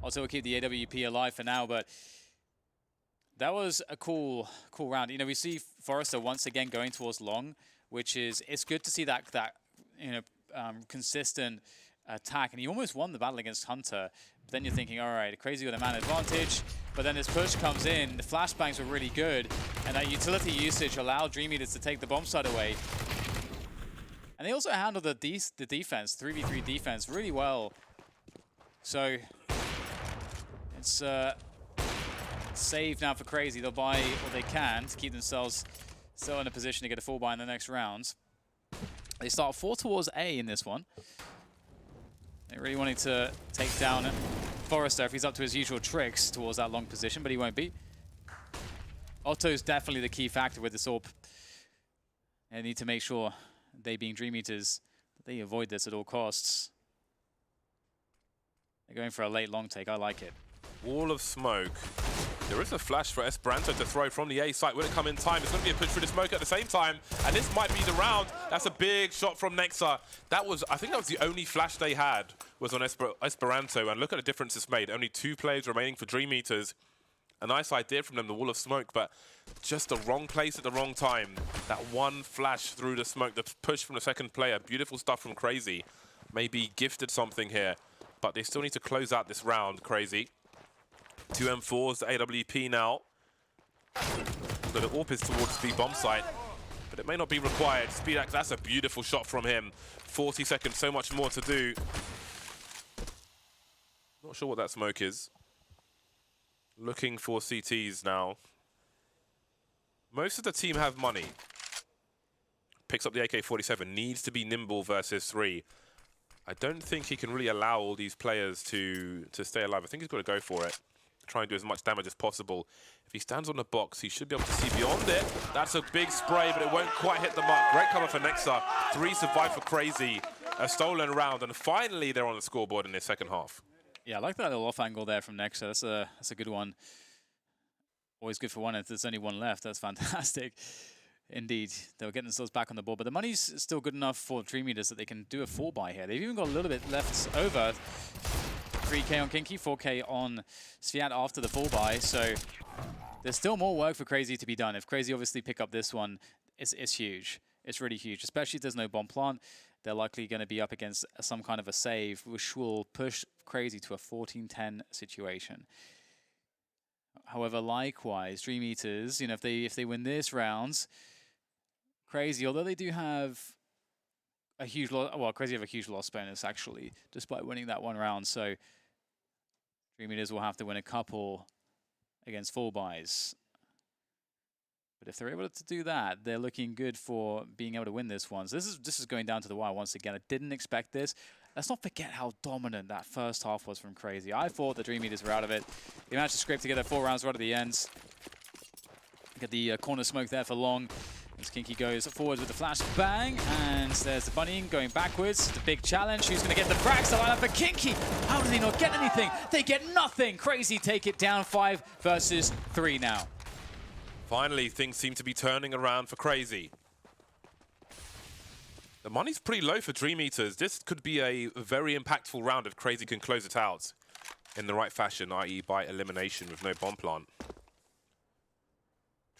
Also, we'll keep the AWP alive for now, but that was a cool round. You know, we see Forrester once again going towards long, which is, it's good to see that consistent attack, and he almost won the battle against Hunter. But then you're thinking, all right, Crazy got a man advantage, but then this push comes in, the flashbangs were really good, and that utility usage allowed DreamEaters to take the bomb side away. And they also handled the defense, 3v3 defense, really well. So it's save now for Crazy. They'll buy what they can to keep themselves still in a position to get a full buy in the next rounds. They start 4 towards A in this one. They're really wanting to take down Forrester if he's up to his usual tricks towards that long position, but he won't be. Otto's definitely the key factor with this AWP. They need to make sure, they being DreamEaters, they avoid this at all costs. They're going for a late long take. I like it. Wall of smoke. There is a flash for Esperanto to throw from the A site. Will it come in time? It's going to be a push through the smoke at the same time. And this might be the round. That's a big shot from Nexa. That was, I think that was the only flash they had was on Esperanto. And look at the difference it's made. Only 2 players remaining for DreamEaters. A nice idea from them, the wall of smoke, but just the wrong place at the wrong time. That one flash through the smoke, the push from the second player. Beautiful stuff from Crazy. Maybe gifted something here. But they still need to close out this round, Crazy. 2 M4s, the AWP now. So the AWP is towards the bomb site. but it may not be required. SpeedAx, that's a beautiful shot from him. 40 seconds, so much more to do. Not sure what that smoke is. Looking for CTs now. Most of the team have money. Picks up the AK-47, needs to be nimble versus 3. I don't think he can really allow all these players to stay alive. I think he's got to go for it. Try and do as much damage as possible. If he stands on the box, he should be able to see beyond it. That's a big spray, but it won't quite hit the mark. Great cover for Nexa. 3 survive for Crazy. A stolen round, and finally they're on the scoreboard in the second half. Yeah, I like that little off angle there from Nexa. That's a good one. Always good for one if there's only one left. That's fantastic. Indeed, they were getting themselves back on the board, but the money's still good enough for DreamEaters that they can do a 4-buy here. They've even got a little bit left over. 3K on Kinky, 4K on Sviat after the 4-buy, so there's still more work for Crazy to be done. If Crazy obviously pick up this one, it's huge. It's really huge, especially if there's no bomb plant. They're likely going to be up against some kind of a save, which will push Crazy to a 14-10 situation. However, likewise, DreamEaters, you know, if they win this round, Crazy, although they do have a huge loss, well, Crazy have a huge loss bonus actually, despite winning that one round. So DreamEaters will have to win a couple against 4-buys. But if they're able to do that, they're looking good for being able to win this one. So this is going down to the wire once again. I didn't expect this. Let's not forget how dominant that first half was from Crazy. I thought the DreamEaters were out of it. They managed to scrape together 4 rounds right at the end. Get the corner smoke there for long. As Kinky goes forward with the flash bang, and there's the bunnying going backwards. The big challenge. Who's going to get the frags to line up for Kinky? How did he not get anything? They get nothing. Crazy take it down 5 versus 3 now. Finally, things seem to be turning around for Crazy. The money's pretty low for DreamEaters. This could be a very impactful round if Crazy can close it out in the right fashion, i.e. by elimination with no bomb plant.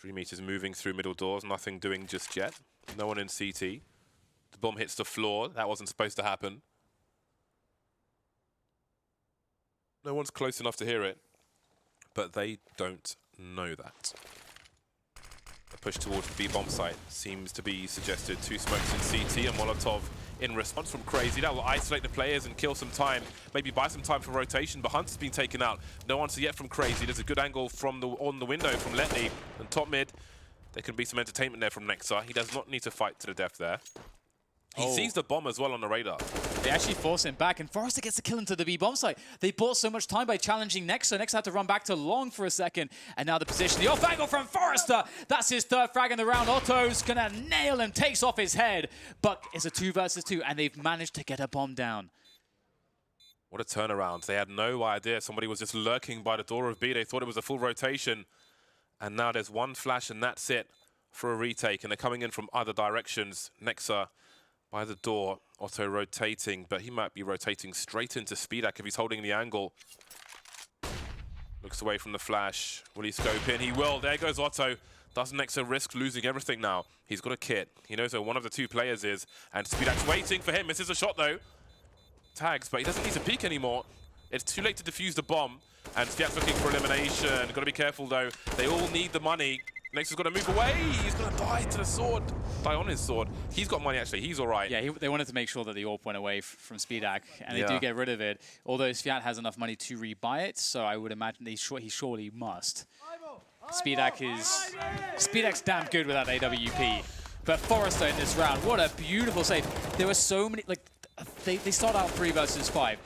DreamEaters moving through middle doors, nothing doing just yet. No one in CT. The bomb hits the floor. That wasn't supposed to happen. No one's close enough to hear it, but they don't know that. A push towards the B-bomb site seems to be suggested. 2 smokes in CT and Molotov in response from Crazy. That will isolate the players and kill some time, maybe buy some time for rotation, but Hunt's been taken out. No answer yet from Crazy. There's a good angle from on the window from Letney. And top mid, there can be some entertainment there from Nexa. He does not need to fight to the death there. He sees the bomb as well on the radar. They actually force him back, and Forrester gets the kill into the B-bomb site. They bought so much time by challenging Nexa. Nexa had to run back to long for a second, and now the position, the off angle from Forrester. That's his 3rd frag in the round. Otto's gonna nail him, takes off his head, but it's a 2 versus 2, and they've managed to get a bomb down. What a turnaround. They had no idea. Somebody was just lurking by the door of B. They thought it was a full rotation, and now there's 1 flash, and that's it for a retake, and they're coming in from other directions. Nexa by the door, Otto rotating, but he might be rotating straight into SpeedAx if he's holding the angle. Looks away from the flash. Will he scope in? He will. There goes Otto. Doesn't Nexa risk losing everything now? He's got a kit. He knows where one of the 2 players is, and SpeedAx waiting for him. Misses a shot though. Tags, but he doesn't need to peek anymore. It's too late to defuse the bomb, and SpeedAx looking for elimination. Got to be careful though. They all need the money. Nexa's got to move away. He's going to die to the sword. Die on his sword. He's got money, actually. He's all right. Yeah, they wanted to make sure that the AWP went away from SpeedAx, and they do get rid of it. Although Sviat has enough money to rebuy it, so I would imagine he surely must. SpeedAx's damn good with that AWP. But Forrester in this round, what a beautiful save. There were so many, like, they start out 3 versus 5.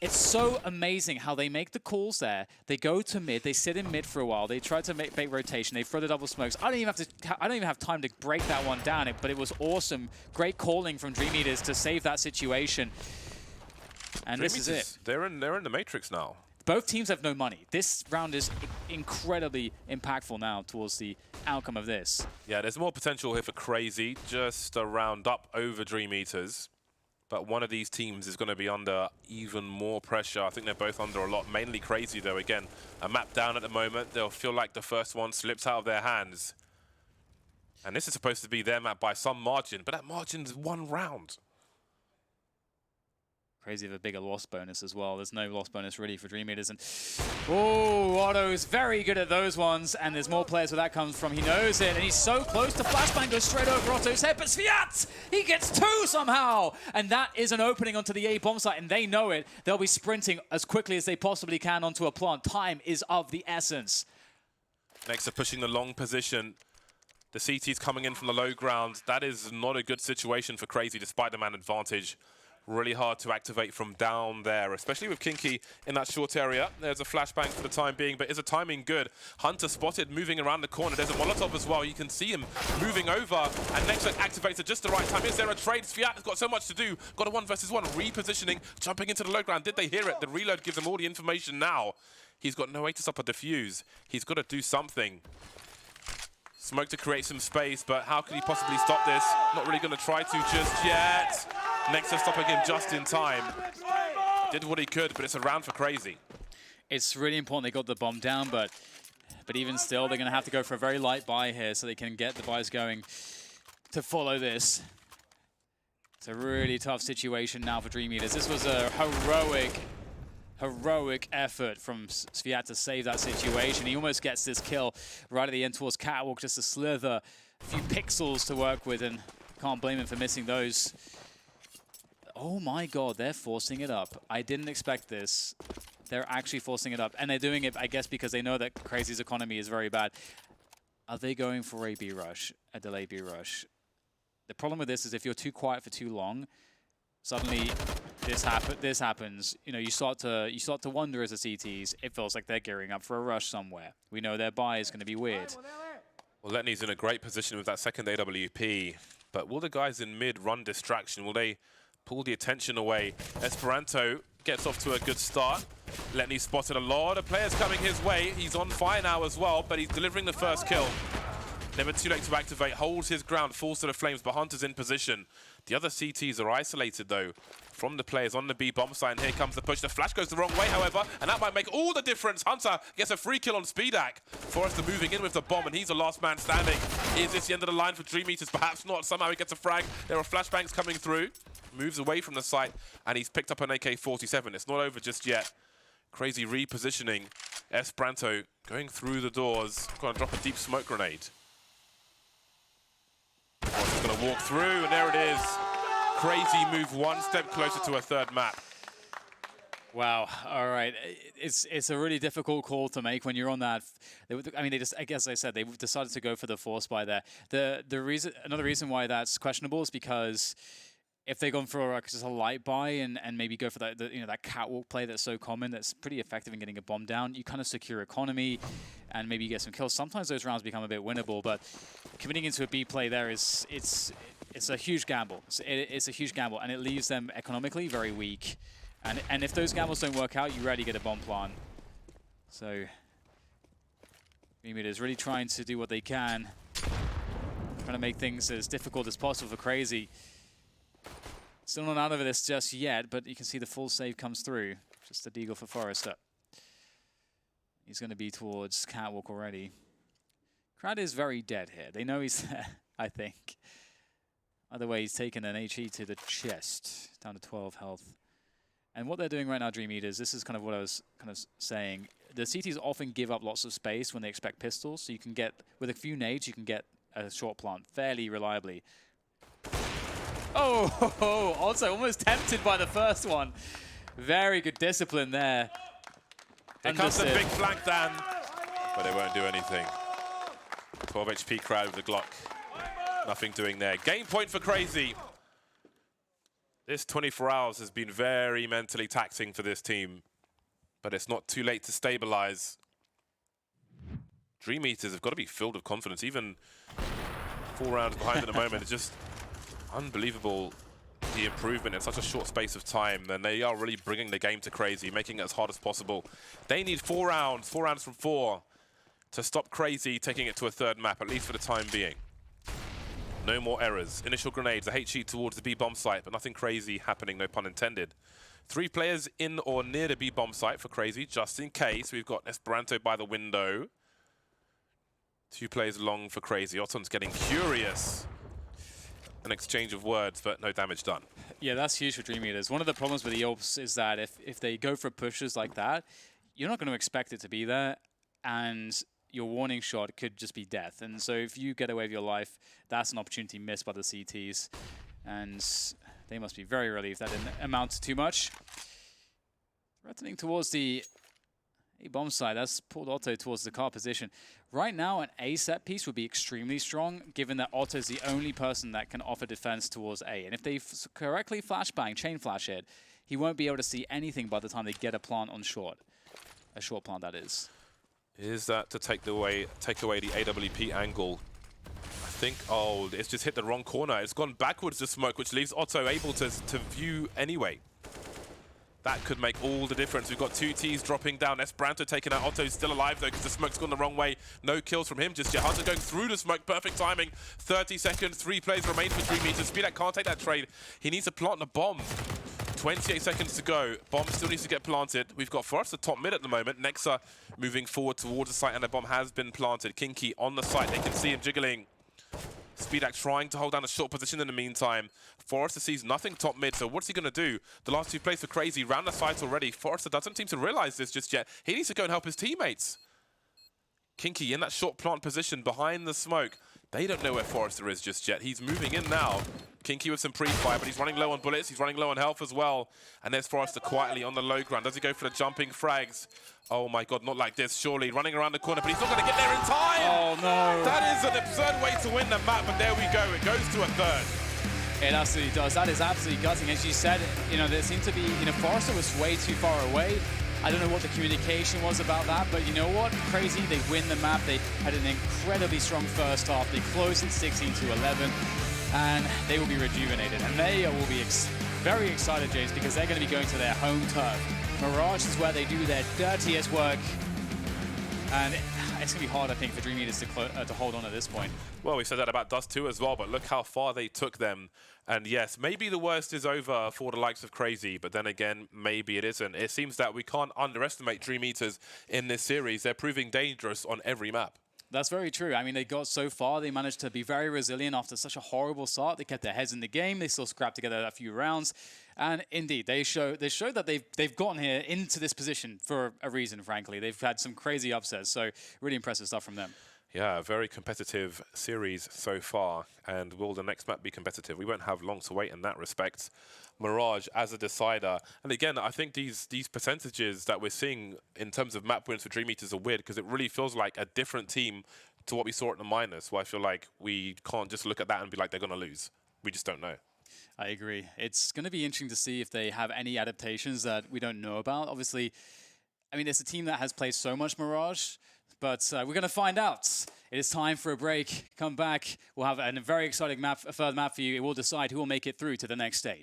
It's so amazing how they make the calls there. They go to mid, they sit in mid for a while, they try to make rotation, they throw the double smokes. I don't even have time to break that one down, but it was awesome. Great calling from DreamEaters to save that situation. And this is it. They're in the Matrix now. Both teams have no money. This round is incredibly impactful now towards the outcome of this. Yeah, there's more potential here for Crazy, just a round up over DreamEaters. But one of these teams is going to be under even more pressure. I think they're both under a lot, mainly Crazy though. Again, a map down at the moment. They'll feel like the first one slips out of their hands. And this is supposed to be their map by some margin, but that margin's 1 round. Crazy of a bigger loss bonus as well. There's no loss bonus really for DreamEaters. And oh, Otto's very good at those ones. And there's more players where that comes from. He knows it. And he's so close to flashbang. Goes straight over Otto's head. But Sviat, he gets 2 somehow. And that is an opening onto the A bomb site. And they know it. They'll be sprinting as quickly as they possibly can onto a plant. Time is of the essence. Next are pushing the long position. The CT's coming in from the low ground. That is not a good situation for Crazy despite the man advantage. Really hard to activate from down there, especially with Kinky in that short area. There's a flashbang for the time being, but is the timing good? Hunter spotted moving around the corner. There's a Molotov as well. You can see him moving over, and Nexus activates at just the right time. Is there a trade? Sviat has got so much to do. Got a 1 versus 1, repositioning, jumping into the low ground. Did they hear it? The reload gives them all the information now. He's got no way to stop a defuse. He's got to do something. Smoke to create some space, but how could he possibly stop this? Not really going to try to just yet. Nexus stopping him just in time. Did what he could, but it's a round for Crazy. It's really important they got the bomb down, but even still, they're going to have to go for a very light buy here so they can get the buys going to follow this. It's a really tough situation now for DreamEaters. This was a heroic effort from Sviat to save that situation. He almost gets this kill right at the end towards Catwalk, just a slither, a few pixels to work with, and can't blame him for missing those. Oh my god, they're forcing it up. I didn't expect this. They're actually forcing it up, and they're doing it, I guess, because they know that Crazy's economy is very bad. Are they going for a B rush, a delay B rush? The problem with this is if you're too quiet for too long, suddenly this happens. You know, you start to wonder as a CTs. It feels like they're gearing up for a rush somewhere. We know their buy is going to be weird. Well, Letney's in a great position with that second AWP, but will the guys in mid run distraction? Will they pull the attention away? Esperanto gets off to a good start. Letney spotted a lot of players coming his way. He's on fire now as well, but he's delivering the first kill. Never too late to activate, holds his ground, falls to the flames, but Hunter's in position. The other CTs are isolated, though, from the players on the B bomb site, and here comes the push. The flash goes the wrong way, however, and that might make all the difference. Hunter gets a free kill on Speedak. Forrester moving in with the bomb, and he's the last man standing. Is this the end of the line for DreamEaters? Perhaps not. Somehow he gets a frag. There are flashbangs coming through. Moves away from the site, and he's picked up an AK-47. It's not over just yet. Crazy repositioning. Esperanto going through the doors. Going to drop a deep smoke grenade. He's going to walk through, and there it is. Crazy move one step closer to a third map. Wow. All right. It's a really difficult call to make when you're on that. I mean, I guess I said they decided to go for the force buy there. Another reason why that's questionable is because if they've gone for just a light buy and maybe go for that that catwalk play that's so common, that's pretty effective in getting a bomb down, you kind of secure economy and maybe you get some kills. Sometimes those rounds become a bit winnable, but committing into a B play there it's a huge gamble. It's a huge gamble, and it leaves them economically very weak. And if those gambles don't work out, you rarely get a bomb plant. So DreamEaters really trying to do what they can, trying to make things as difficult as possible for Crazy. Still not out of this just yet, but you can see the full save comes through. Just a deagle for Forrester. He's going to be towards Catwalk already. Crowd is very dead here. They know he's there, I think. Either way, he's taken an HE to the chest, down to 12 health. And what they're doing right now, DreamEaters, this is kind of what I was kind of saying. The CTs often give up lots of space when they expect pistols, so you can get, with a few nades, you can get a short plant fairly reliably. Oh, also almost tempted by the first one. Very good discipline there. Here comes the big flank, Dan, but it won't do anything. 12 HP crowd with the Glock. Nothing doing there. Game point for Crazy. This 24 hours has been very mentally taxing for this team, but it's not too late to stabilize. DreamEaters have got to be filled with confidence. Even 4 rounds behind at the moment, it's just unbelievable the improvement in such a short space of time. Then they are really bringing the game to Crazy, making it as hard as possible. They need 4 rounds from 4 to stop Crazy taking it to a third map, at least for the time being. No more errors. Initial grenades, a HE towards the B bomb site, but nothing crazy happening, no pun intended. 3 players in or near the B bomb site for Crazy, just in case. We've got Esperanto by the window. 2 players long for Crazy. Otton's getting curious. An exchange of words, but no damage done. Yeah, that's huge for DreamEaters. One of the problems with the Alps is that if they go for pushes like that, you're not going to expect it to be there, and your warning shot could just be death. And so if you get away with your life, that's an opportunity missed by the CTs. And they must be very relieved that didn't amount to too much. Threatening towards the A-bomb side, that's pulled Otto towards the car position. Right now, an A set piece would be extremely strong, given that Otto's the only person that can offer defense towards A. And if they correctly flashbang, chain flash it, he won't be able to see anything by the time they get a plant on short. A short plant, that is. Is that to take away the AWP angle? I think, oh, it's just hit the wrong corner. It's gone backwards to smoke, which leaves Otto able to view anyway. That could make all the difference. We've got 2 Ts dropping down. Esperanto taking out. Otto's still alive, though, because the smoke's gone the wrong way. No kills from him just yet. Hunter going through the smoke. Perfect timing. 30 seconds. 3 plays remain for DreamEaters. Speedak can't take that trade. He needs to plant the bomb. 28 seconds to go. Bomb still needs to get planted. We've got Forrest the top mid at the moment. Nexa moving forward towards the site, and the bomb has been planted. Kinky on the site. They can see him jiggling. Speedak trying to hold down a short position in the meantime. Forrester sees nothing top mid, so what's he going to do? The last 2 plays for Crazy, round the sites already. Forrester doesn't seem to realize this just yet. He needs to go and help his teammates. Kinky in that short plant position behind the smoke. They don't know where Forrester is just yet. He's moving in now. Kinky with some pre-fire, but he's running low on bullets. He's running low on health as well. And there's Forrester quietly on the low ground. Does he go for the jumping frags? Oh my God, not like this, surely. Running around the corner, but he's not going to get there in time! Oh no! That is an absurd way to win the map, but there we go. It goes to a third. It absolutely does. That is absolutely gutting. As you said, there seemed to be, Forrester was way too far away. I don't know what the communication was about that, but you know what? Crazy, they win the map. They had an incredibly strong first half. They closed it 16-11, and they will be rejuvenated. And they will be very excited, James, because they're going to be going to their home turf. Mirage is where they do their dirtiest work, and it's going to be hard, I think, for DreamEaters to hold on at this point. Well, we said that about Dust2 as well, but look how far they took them. And yes, maybe the worst is over for the likes of Crazy, but then again, maybe it isn't. It seems that we can't underestimate DreamEaters in this series. They're proving dangerous on every map. That's very true. I mean, they got so far. They managed to be very resilient after such a horrible start. They kept their heads in the game. They still scrapped together a few rounds. And indeed, they showed that they've gotten here into this position for a reason, frankly. They've had some crazy upsets, so really impressive stuff from them. Yeah, a very competitive series so far. And will the next map be competitive? We won't have long to wait in that respect. Mirage as a decider. And again, I think these percentages that we're seeing in terms of map wins for DreamEaters are weird, because it really feels like a different team to what we saw at the Minors, where I feel like we can't just look at that and be like, they're going to lose. We just don't know. I agree. It's going to be interesting to see if they have any adaptations that we don't know about. Obviously, I mean, it's a team that has played so much Mirage, but we're going to find out. It is time for a break. Come back. We'll have a very exciting map, a third map for you. It will decide who will make it through to the next stage.